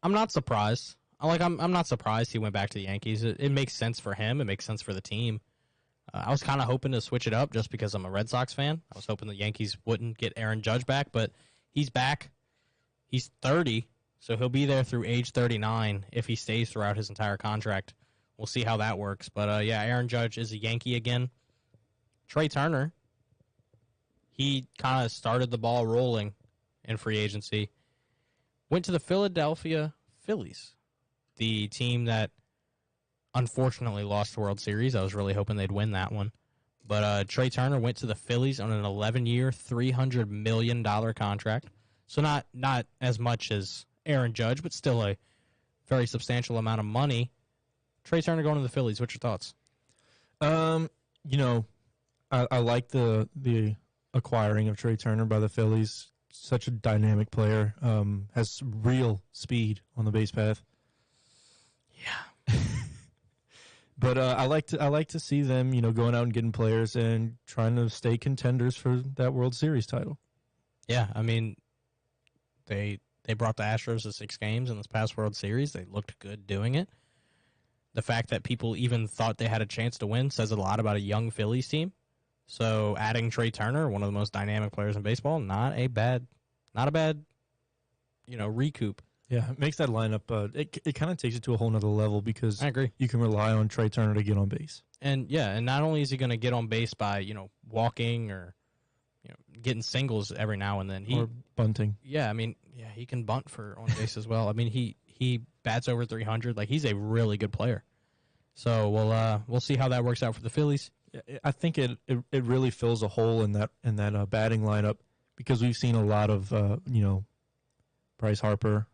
not surprised. I'm not surprised he went back to the Yankees. It makes sense for him. It makes sense for the team. I was kind of hoping to switch it up just because I'm a Red Sox fan. I was hoping the Yankees wouldn't get Aaron Judge back, but he's back. He's 30, so he'll be there through age 39 if he stays throughout his entire contract. We'll see how that works. But, yeah, Aaron Judge is a Yankee again. Trey Turner, he kind of started the ball rolling in free agency. Went to the Philadelphia Phillies, the team that unfortunately lost the World Series. I was really hoping they'd win that one. But Trey Turner went to the Phillies on an 11-year, $300 million contract. So not as much as Aaron Judge, but still a very substantial amount of money. Trey Turner going to the Phillies. What's your thoughts? I like the acquiring of Trey Turner by the Phillies. Such a dynamic player. Has real speed on the base path. Yeah. But I like to see them, going out and getting players and trying to stay contenders for that World Series title. Yeah, I mean, they brought the Astros to 6 games in this past World Series. They looked good doing it. The fact that people even thought they had a chance to win says a lot about a young Phillies team. So adding Trey Turner, one of the most dynamic players in baseball, not a bad recoup. Yeah, it makes that lineup. It kind of takes it to a whole nother level because I agree. You can rely on Trey Turner to get on base. And not only is he going to get on base by walking or getting singles every now and then, or bunting. Yeah, I mean, he can bunt for on base as well. I mean, he bats over 300. Like, he's a really good player. So we'll see how that works out for the Phillies. I think it really fills a hole in that batting lineup because we've seen a lot of Bryce Harper,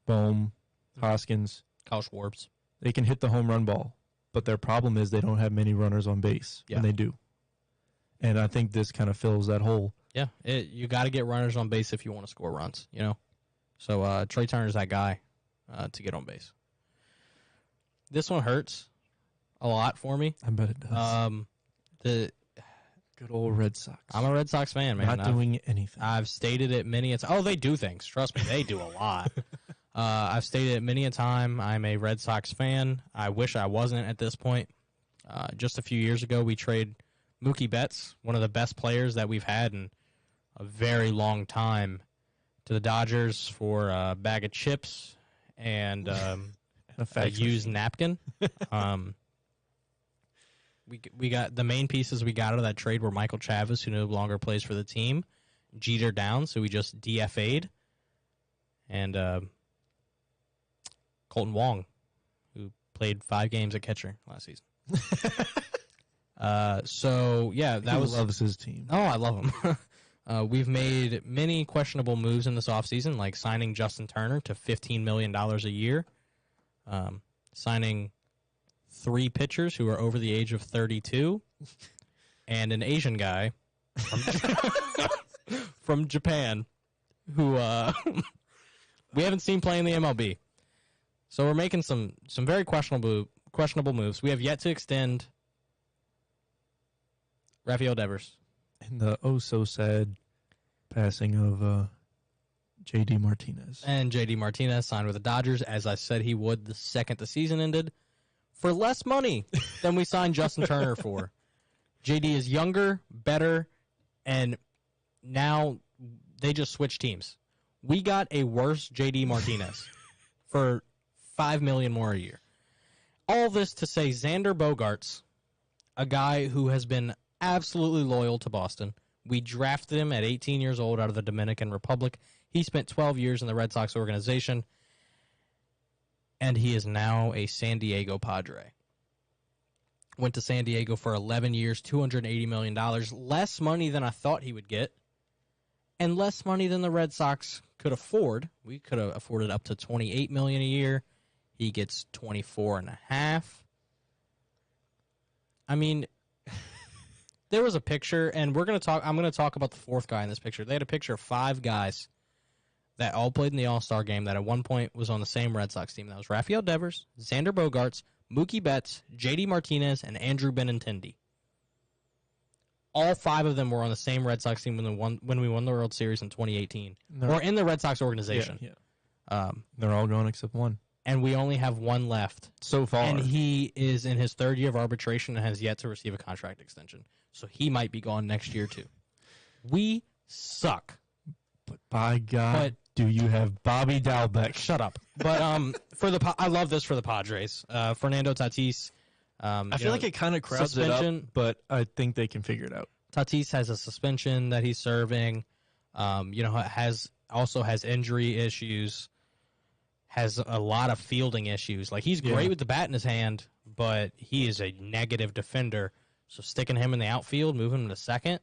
Bohm, Hoskins, Kyle Schwartz. They can hit the home run ball, but their problem is they don't have many runners on base when they do. And I think this kind of fills that hole. Yeah, you got to get runners on base if you want to score runs, So Trey Turner's that guy to get on base. This one hurts a lot for me. I bet it does. The good old Red Sox. I'm a Red Sox fan, man. Not doing anything. I've stated it many a time. Oh, they do things. Trust me, they do a lot. I've stated it many a time. I'm a Red Sox fan. I wish I wasn't at this point. Just a few years ago, we traded Mookie Betts, one of the best players that we've had in a very long time, to the Dodgers for a bag of chips and a used napkin. We got the main pieces we got out of that trade were Michael Chavis, who no longer plays for the team, Jeter down, so we just DFA'd, and Colton Wong, who played 5 games at catcher last season. So yeah, that was loves his team. Oh, I love him. We've made many questionable moves in this offseason, like signing Justin Turner to $15 million a year, signing 3 pitchers who are over the age of 32, and an Asian guy from Japan who we haven't seen play in the MLB. So we're making some very questionable moves. We have yet to extend Rafael Devers. And the oh-so-sad passing of J.D. Martinez. And J.D. Martinez signed with the Dodgers, as I said he would the second the season ended, for less money than we signed Justin Turner for. J.D. is younger, better, and now they just switched teams. We got a worse J.D. Martinez for $5 million more a year. All this to say Xander Bogaerts, a guy who has been absolutely loyal to Boston. We drafted him at 18 years old out of the Dominican Republic. He spent 12 years in the Red Sox organization. and he is now a San Diego Padre. Went to San Diego for 11 years, $280 million. Less money than I thought he would get, and less money than the Red Sox could afford. We could have afforded up to $28 million a year. He gets $24.5. I mean, there was a picture, and I'm going to talk about the fourth guy in this picture. They had a picture of 5 guys that all played in the All-Star game that at one point was on the same Red Sox team. That was Rafael Devers, Xander Bogaerts, Mookie Betts, JD Martinez, and Andrew Benintendi. All 5 of them were on the same Red Sox team when we won the World Series in 2018. Or in the Red Sox organization. Yeah. They're all gone except one. And we only have one left. So far. And he is in his 3rd year of arbitration and has yet to receive a contract extension. So he might be gone next year, too. We suck. But by God, do you have Bobby Dalbec? Shut up. But I love this for the Padres. Fernando Tatis. I feel like it kind of crowds it up, but I think they can figure it out. Tatis has a suspension that he's serving. Has injury issues. Has a lot of fielding issues. Like, he's great with the bat in his hand, but he is a negative defender. So sticking him in the outfield, moving him to second,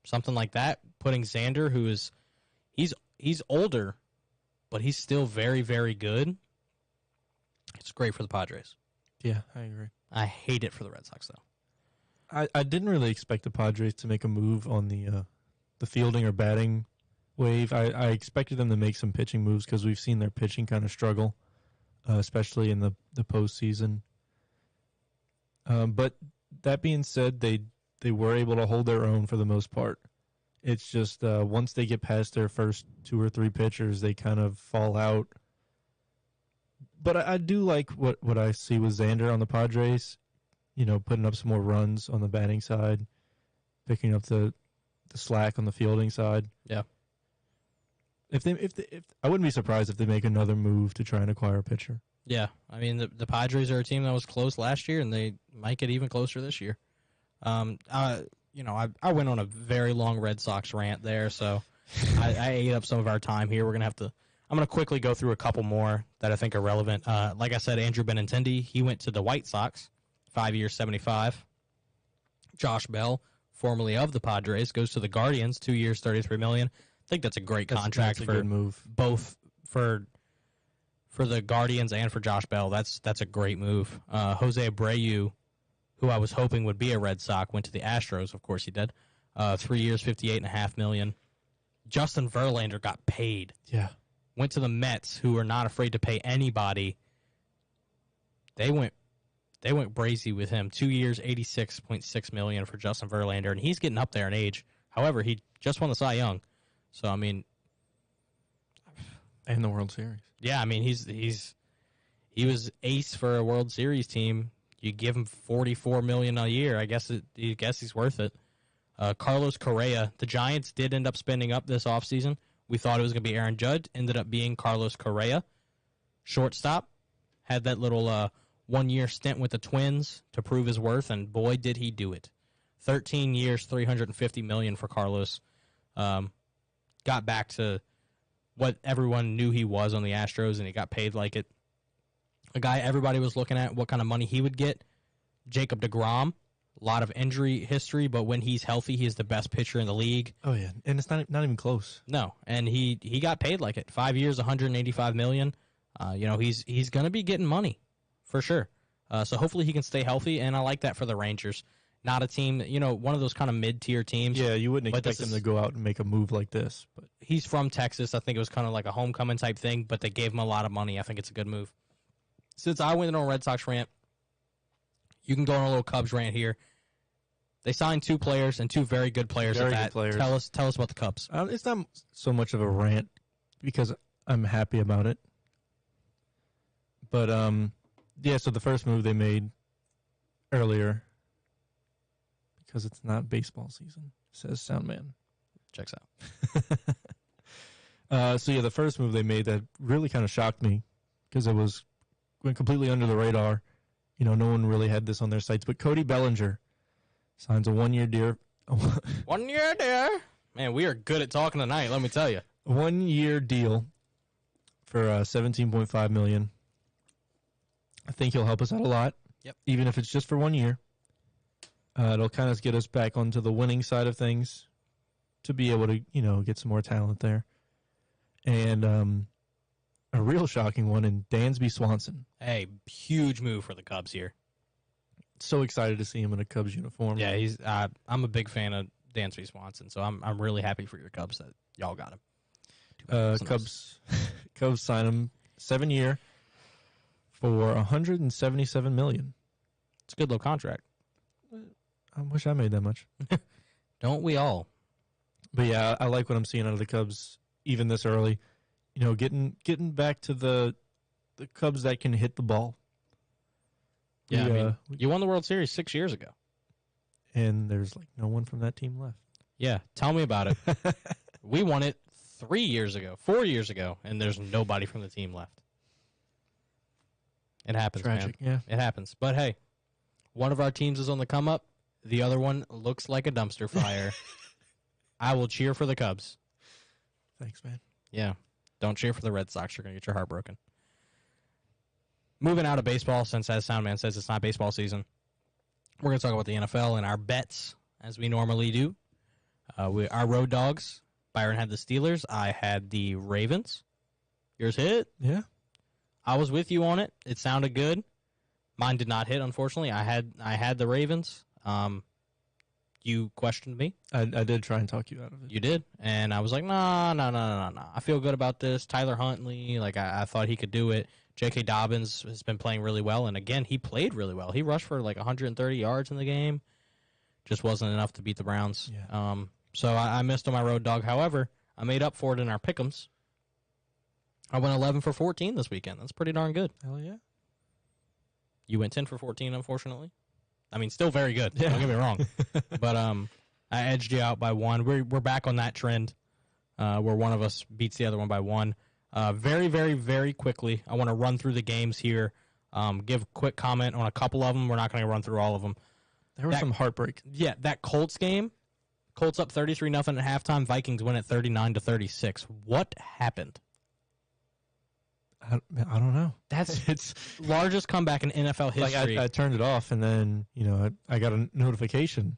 something like that. Putting Xander, who is he's older, but he's still very, very good. It's great for the Padres. Yeah, I agree. I hate it for the Red Sox, though. I didn't really expect the Padres to make a move on the fielding or batting wave. I expected them to make some pitching moves because we've seen their pitching kind of struggle, especially in the postseason. But that being said, they were able to hold their own for the most part. It's just once they get past their first 2 or 3 pitchers, they kind of fall out. But I do like what I see with Xander on the Padres, putting up some more runs on the batting side, picking up the slack on the fielding side. Yeah. If I wouldn't be surprised if they make another move to try and acquire a pitcher. Yeah, I mean the Padres are a team that was close last year, and they might get even closer this year. I went on a very long Red Sox rant there, so I ate up some of our time here. I'm gonna quickly go through a couple more that I think are relevant. Like I said, Andrew Benintendi, he went to the White Sox, 5 years, $75. Josh Bell, formerly of the Padres, goes to the Guardians, 2 years, $33 million. I think that's a great contract. That's a good move. Both for the Guardians and for Josh Bell. That's a great move. Jose Abreu, who I was hoping would be a Red Sox, went to the Astros. Of course he did. 3 years, $58.5 million. Justin Verlander got paid. Yeah. Went to the Mets, who are not afraid to pay anybody. They went brazy with him. 2 years, $86.6 million for Justin Verlander, and he's getting up there in age. However, he just won the Cy Young. So, I mean... And the World Series. Yeah, I mean, he was ace for a World Series team. You give him $44 million a year. I guess he's worth it. Carlos Correa. The Giants did end up spending up this offseason. We thought it was going to be Aaron Judge. Ended up being Carlos Correa. Shortstop. Had that little 1-year stint with the Twins to prove his worth, and boy, did he do it. 13 years, $350 million for Carlos. Got back to what everyone knew he was on the Astros, and he got paid like it. A guy everybody was looking at what kind of money he would get. Jacob deGrom. A lot of injury history, but when he's healthy, he's the best pitcher in the league. Oh, yeah, and it's not even close. No, and he got paid like it. 5 years, $185 million. He's going to be getting money for sure. So hopefully he can stay healthy, and I like that for the Rangers. Not a team, one of those kind of mid-tier teams. Yeah, you wouldn't expect him to go out and make a move like this. But he's from Texas. I think it was kind of like a homecoming type thing, but they gave him a lot of money. I think it's a good move. Since I went on a Red Sox rant, you can go on a little Cubs rant here. They signed 2 players, and 2 very good players at that. Players. Tell us about the Cubs. It's not so much of a rant because I'm happy about it. But, so the first move they made earlier, because it's not baseball season, says Soundman. Checks out. The first move they made that really kind of shocked me because it went completely under the radar. No one really had this on their sites. But Cody Bellinger signs a 1-year deal. 1 year deal. Man, we are good at talking tonight, let me tell you. 1-year deal for $17.5 million. I think he'll help us out a lot. Yep. Even if it's just for 1 year. It'll kind of get us back onto the winning side of things to be able to, get some more talent there. And a real shocking one in Dansby Swanson. Hey, huge move for the Cubs here. So excited to see him in a Cubs uniform. Yeah, he's. I'm a big fan of Dansby Swanson, so I'm really happy for your Cubs that y'all got him. Cubs sign him 7-year for $177 million. It's a good little contract. I wish I made that much. Don't we all? But yeah, I like what I'm seeing out of the Cubs even this early. Getting back to the Cubs that can hit the ball. Yeah, you won the World Series 6 years ago. And there's no one from that team left. Yeah, tell me about it. We won it 4 years ago, and there's nobody from the team left. It happens, Tragic, man. Yeah. It happens. But hey, one of our teams is on the come up. The other one looks like a dumpster fire. I will cheer for the Cubs. Thanks, man. Yeah. Don't cheer for the Red Sox. You're going to get your heart broken. Moving out of baseball, since as Soundman says it's not baseball season, we're going to talk about the NFL and our bets, as we normally do. Our road dogs, Byron had the Steelers. I had the Ravens. Yours hit? Yeah. I was with you on it. It sounded good. Mine did not hit, unfortunately. I had the Ravens. You questioned me. I did try and talk you out of it. You did. And I was like, no. I feel good about this. Tyler Huntley, I thought he could do it. J.K. Dobbins has been playing really well. And, again, he played really well. He rushed for 130 yards in the game. Just wasn't enough to beat the Browns. Yeah. So I missed on my road dog. However, I made up for it in our pick'ems. I went 11 for 14 this weekend. That's pretty darn good. Hell yeah. You went 10 for 14, unfortunately. I mean, still very good. Yeah. Don't get me wrong. But I edged you out by one. We're back on that trend where one of us beats the other one by one. Very, very, very quickly, I want to run through the games here, give a quick comment on a couple of them. We're not going to run through all of them. There was some heartbreak. Yeah, that Colts game, Colts up 33-0 at halftime. Vikings win at 39-36. What happened? I don't know. That's It's largest comeback in NFL history. I turned it off, and then I got a notification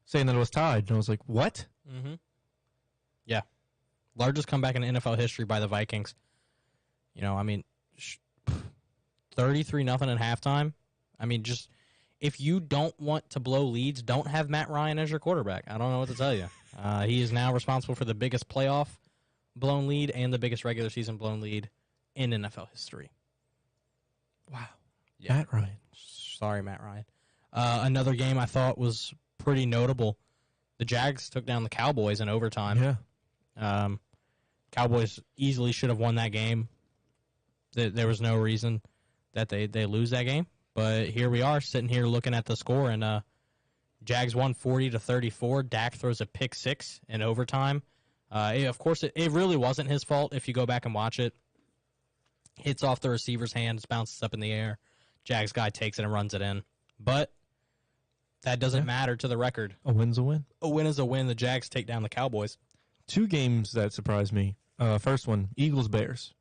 saying that it was tied, and I was like, "What?" Mm-hmm. Yeah, largest comeback in NFL history by the Vikings. 33-0 at halftime. I mean, just if you don't want to blow leads, don't have Matt Ryan as your quarterback. I don't know what to tell you. He is now responsible for the biggest playoff blown lead and the biggest regular season blown lead in NFL history. Wow. Yeah. Matt Ryan. Sorry, Matt Ryan. Another game I thought was pretty notable. The Jags took down the Cowboys in overtime. Yeah. Cowboys easily should have won that game. There was no reason that they lose that game. But here we are sitting here looking at the score, and Jags won 40-34. Dak throws a pick six in overtime. Of course, it really wasn't his fault if you go back and watch it. Hits off the receiver's hands, bounces up in the air. Jags guy takes it and runs it in. But that doesn't matter to the record. A win's a win. A win is a win. The Jags take down the Cowboys. 2 games that surprised me. First one, Eagles-Bears.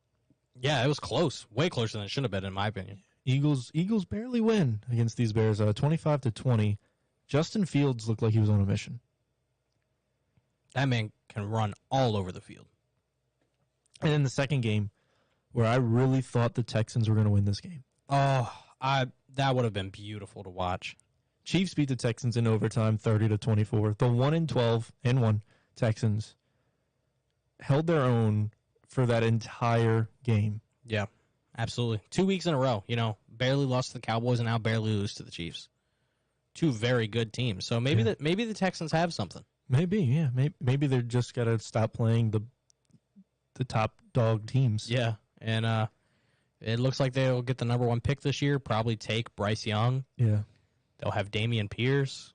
Yeah, it was close. Way closer than it should have been, in my opinion. Eagles barely win against these Bears, 25-20. Justin Fields looked like he was on a mission. That man can run all over the field. And then the second game, where I really thought the Texans were going to win this game. Oh, that would have been beautiful to watch. Chiefs beat the Texans in overtime, 30-24. The 1-12-1 Texans held their own for that entire game. Yeah, absolutely. 2 weeks in a row, barely lost to the Cowboys and now barely lose to the Chiefs. 2 very good teams. So maybe the Texans have something. Maybe, yeah. Maybe they're just got to stop playing the top dog teams. Yeah, and it looks like they'll get the number 1 pick this year, probably take Bryce Young. Yeah. They'll have Dameon Pierce.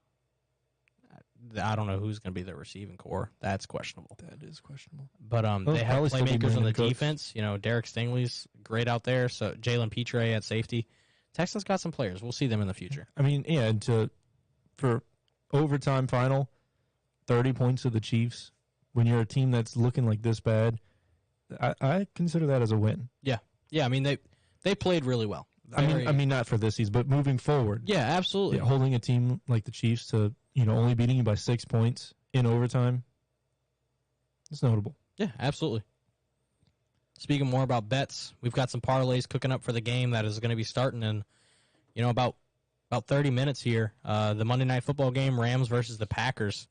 I don't know who's going to be their receiving core. That's questionable. That is questionable. But they have probably still be playmakers on the Brandon Cooks. defense. Derek Stingley's great out there. So Jalen Petre at safety. Texans got some players. We'll see them in the future. I mean, yeah, and for overtime final, 30 points to the Chiefs, when you're a team that's looking like this bad, I consider that as a win. Yeah. I mean, they played really well. I mean, not for this season, but moving forward. Yeah, absolutely. Yeah, holding a team like the Chiefs to, only beating you by 6 points in overtime, it's notable. Yeah, absolutely. Speaking more about bets, we've got some parlays cooking up for the game that is going to be starting in, about 30 minutes here. The Monday Night Football game, Rams versus the Packers.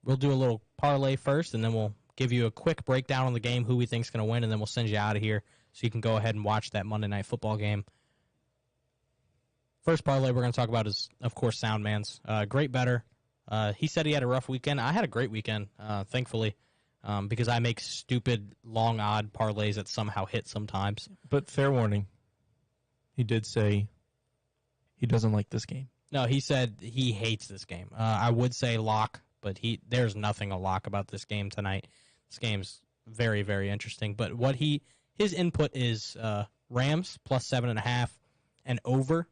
We'll do a little parlay first, and then we'll give you a quick breakdown on the game, who we think is going to win, and then we'll send you out of here so you can go ahead and watch that Monday Night Football game. First parlay we're going to talk about is, of course, Soundman's. Great bettor. He said he had a rough weekend. I had a great weekend, thankfully, because I make stupid, long, odd parlays that somehow hit sometimes. But fair warning, he did say he doesn't like this game. No, he said he hates this game. I would say lock, but there's nothing a lock about this game tonight. This game's very, very interesting. But his input is Rams plus 7.5 and over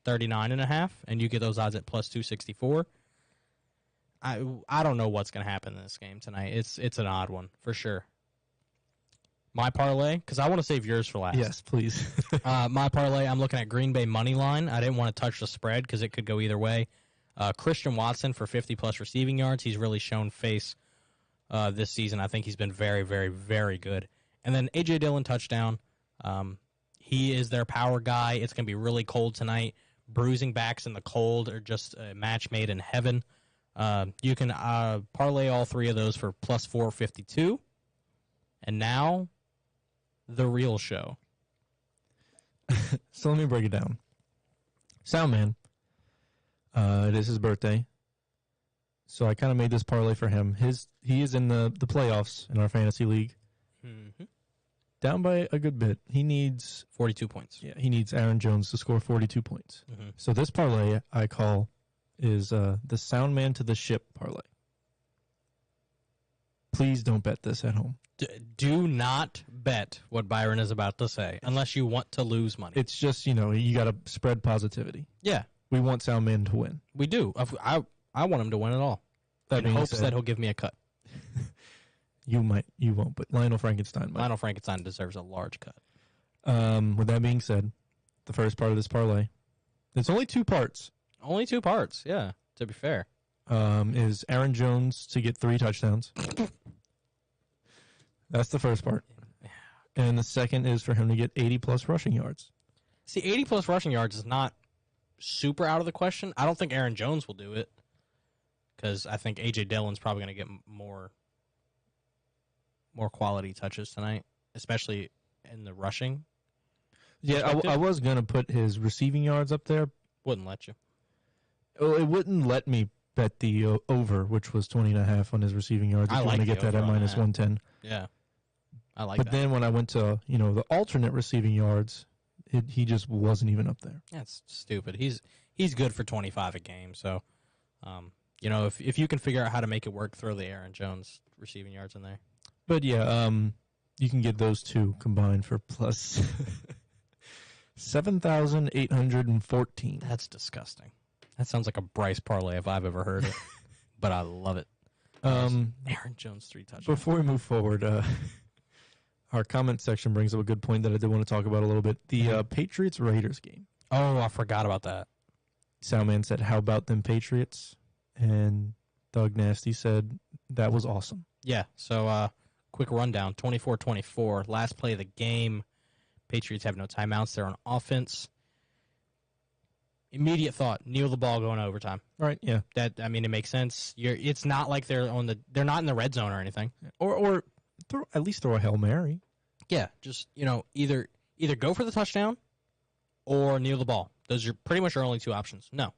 39.5, and you get those odds at plus 264. I don't know what's going to happen in this game tonight. It's an odd one for sure. My parlay, because I want to save yours for last. Yes, please. My parlay, I'm looking at Green Bay money line. I didn't want to touch the spread because it could go either way. Christian Watson for 50-plus receiving yards. He's really shown face this season. I think he's been very, very, very good. And then A.J. Dillon touchdown. He is their power guy. It's going to be really cold tonight. Bruising backs in the cold are just a match made in heaven. You can parlay all three of those for plus 452. And now, the real show. So let me break it down. Soundman, it is his birthday. So I kind of made this parlay for him. He is in the playoffs in our fantasy league. Mm-hmm. Down by a good bit. He needs 42 points. Yeah, he needs Aaron Jones to score 42 points. Mm-hmm. So this parlay I call is the Soundman to the ship parlay. Please don't bet this at home. Do not bet what Byron is about to say unless you want to lose money. It's just, you got to spread positivity. Yeah. We want Soundman to win. We do. I want him to win it all. In hopes that he'll give me a cut. You won't, but Lionel Frankenstein might. Lionel Frankenstein deserves a large cut. With that being said, the first part of this parlay, it's only 2 parts. Only 2 parts, yeah, to be fair. Is Aaron Jones to get 3 touchdowns. That's the first part. And the second is for him to get 80-plus rushing yards. See, 80-plus rushing yards is not super out of the question. I don't think Aaron Jones will do it because I think A.J. Dillon's probably going to get more quality touches tonight, especially in the rushing. Yeah, I was going to put his receiving yards up there. Wouldn't let you. Oh, it wouldn't let me bet the over, which was 20.5 on his receiving yards. If you want to get that at minus 110. Yeah, I like but that. Then when I went to, the alternate receiving yards, he just wasn't even up there. That's stupid. He's good for 25 a game. So, if you can figure out how to make it work, throw the Aaron Jones receiving yards in there. But yeah, you can get those 2 combined for plus 7,814. That's disgusting. That sounds like a Bryce parlay if I've ever heard it. But I love it. Aaron Jones 3 touchdowns. Before we move forward, our comment section brings up a good point that I did want to talk about a little bit. The Patriots-Raiders game. Oh, I forgot about that. Soundman said, "How about them Patriots?" And Doug Nasty said, "That was awesome." Yeah, so quick rundown, 24-24, last play of the game. Patriots have no timeouts. They're on offense. Immediate thought, kneel the ball going overtime. Right, yeah. It makes sense. It's not like they're not in the red zone or anything. Or at least throw a Hail Mary. Yeah, just, either go for the touchdown or kneel the ball. Those are pretty much our only 2 options. No.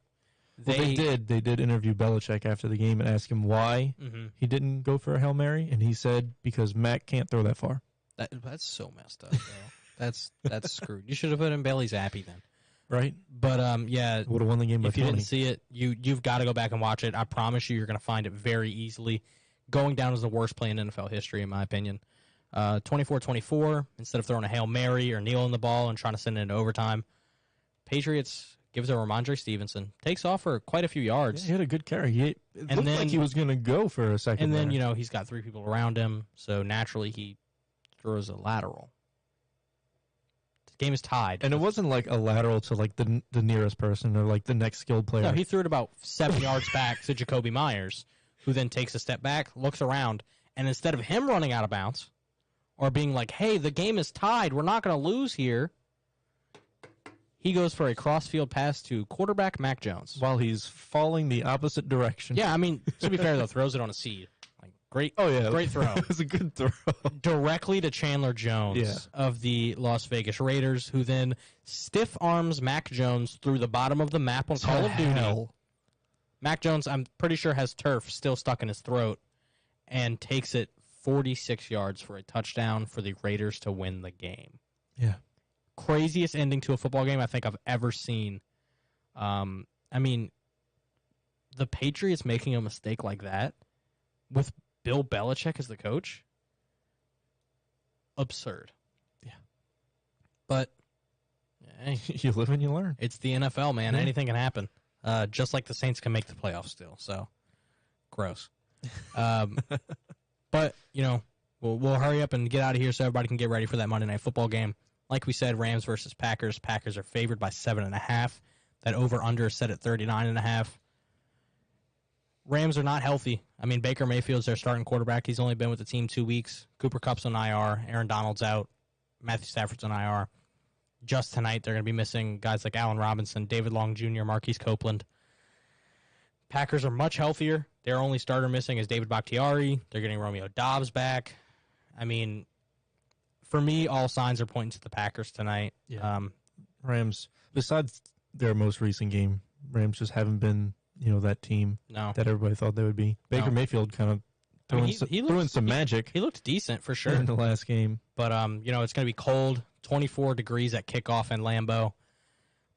They did interview Belichick after the game and ask him why he didn't go for a Hail Mary, and he said because Mac can't throw that far. That's so messed up, bro. That's screwed. You should have put in Bailey Zappi then. Right? But, yeah. Would have won the game by 20. If you didn't see it, you've got to go back and watch it. I promise you're going to find it very easily. Going down as the worst play in NFL history, in my opinion. 24-24, instead of throwing a Hail Mary or kneeling the ball and trying to send it into overtime, Patriots gives it to Ramondre Stevenson. Takes off for quite a few yards. Yeah, he had a good carry. It looked like he was going to go for a second. And then, he's got 3 people around him, so naturally he throws a lateral to Game is tied. And it wasn't like a lateral to like the nearest person or like the next skilled player. No, he threw it about 7 yards back to Jacoby Myers, who then takes a step back, looks around, and instead of him running out of bounds or being like, hey, the game is tied, we're not going to lose here, he goes for a cross-field pass to quarterback Mac Jones. While he's falling the opposite direction. Yeah, I mean, to be fair, though, throws it on a seed. Like, great, great throw. It was a good throw. Directly to Chandler Jones of the Las Vegas Raiders, who then stiff arms Mac Jones through the bottom of the map on Call of Duty. Mac Jones, I'm pretty sure, has turf still stuck in his throat and takes it 46 yards for a touchdown for the Raiders to win the game. Yeah. Craziest ending to a football game I think I've ever seen. I mean, the Patriots making a mistake like that with Bill Belichick as the coach, absurd. Yeah. But hey, you live and you learn. It's the NFL, man. Yeah. Anything can happen. Just like the Saints can make the playoffs still. So, gross. But, you know, we'll hurry up and get out of here so everybody can get ready for that Monday Night Football game. Like we said, Rams versus Packers. Packers are favored by 7.5. That over-under is set at 39.5. Rams are not healthy. I mean, Baker Mayfield's their starting quarterback. He's only been with the team 2 weeks. Cooper Kupp's on IR. Aaron Donald's out. Matthew Stafford's on IR. Just tonight, they're going to be missing guys like Allen Robinson, David Long Jr., Marquise Copeland. Packers are much healthier. Their only starter missing is David Bakhtiari. They're getting Romeo Doubs back. I mean, for me, all signs are pointing to the Packers tonight. Yeah. Rams, besides their most recent game, Rams just haven't been, that team that everybody thought they would be. Baker Mayfield kind of threw in some magic. He looked decent for sure in the last game. But, it's going to be cold, 24 degrees at kickoff in Lambeau.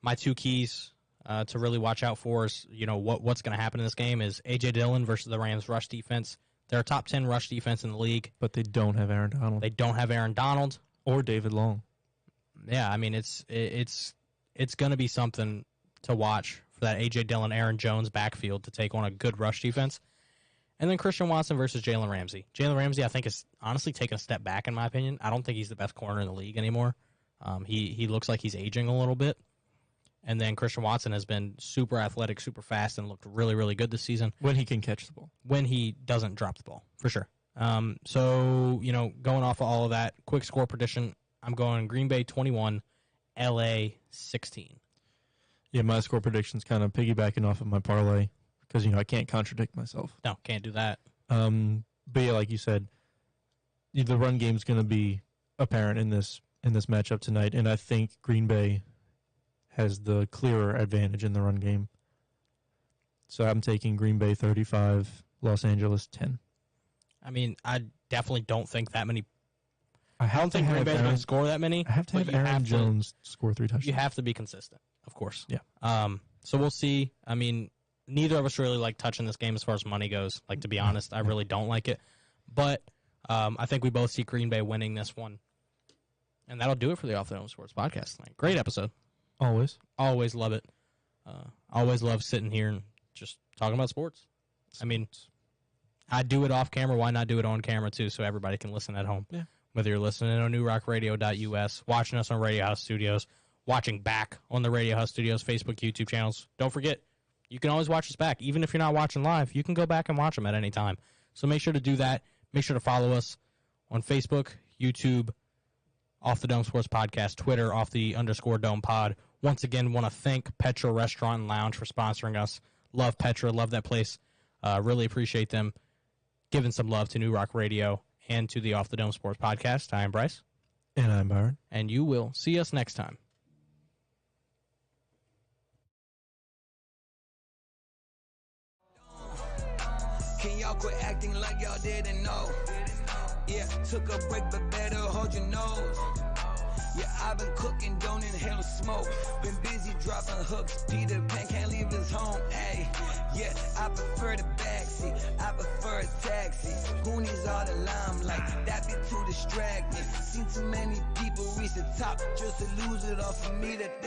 My two keys to really watch out for is, what's going to happen in this game is A.J. Dillon versus the Rams rush defense. They're a top 10 rush defense in the league. But they don't have Aaron Donald. They don't have Aaron Donald. Or David Long. Yeah, I mean, it's going to be something to watch for that A.J. Dillon, Aaron Jones backfield to take on a good rush defense. And then Christian Watson versus Jalen Ramsey. Jalen Ramsey, I think, is honestly taking a step back, in my opinion. I don't think he's the best corner in the league anymore. He looks like he's aging a little bit. And then Christian Watson has been super athletic, super fast, and looked really, really good this season. When he can catch the ball. When he doesn't drop the ball, for sure. So, going off of all of that, quick score prediction, I'm going Green Bay 21, L.A. 16. Yeah, my score prediction's kind of piggybacking off of my parlay because, I can't contradict myself. No, can't do that. But, yeah, like you said, the run game's going to be apparent in this matchup tonight, and I think Green Bay has the clearer advantage in the run game. So I'm taking Green Bay 35, Los Angeles 10. I mean, I definitely don't think that many. I don't think Green Bay's going to score that many. I have to have Aaron Jones score 3 touchdowns. You have to be consistent, of course. Yeah. So we'll see. I mean, neither of us really like touching this game as far as money goes. Like, to be honest, I really don't like it. But I think we both see Green Bay winning this one. And that'll do it for the Off the Dome Sports Podcast tonight. Great episode. Always love it. Always love sitting here and just talking about sports. I mean, I do it off camera. Why not do it on camera, too, so everybody can listen at home? Yeah. Whether you're listening on newrockradio.us, watching us on Radio House Studios, watching back on the Radio House Studios Facebook, YouTube channels. Don't forget, you can always watch us back. Even if you're not watching live, you can go back and watch them at any time. So make sure to do that. Make sure to follow us on Facebook, YouTube, Off the Dome Sports Podcast, Twitter, _Dome Pod. Once again, want to thank Petra Restaurant and Lounge for sponsoring us. Love Petra. Love that place. Really appreciate them giving some love to New Rock Radio and to the Off the Dome Sports Podcast. I am Bryce. And I'm Byron. And you will see us next time. Can y'all quit acting like y'all didn't know? Yeah, took a break, but better hold your nose. Yeah, I've been cooking, don't inhale smoke. Been busy dropping hooks. Peter Pan can't leave his home. Ay, yeah, I prefer the backseat. I prefer a taxi. Goonies all the limelight. That be too distracting. Seen too many people reach the top just to lose it all for me. That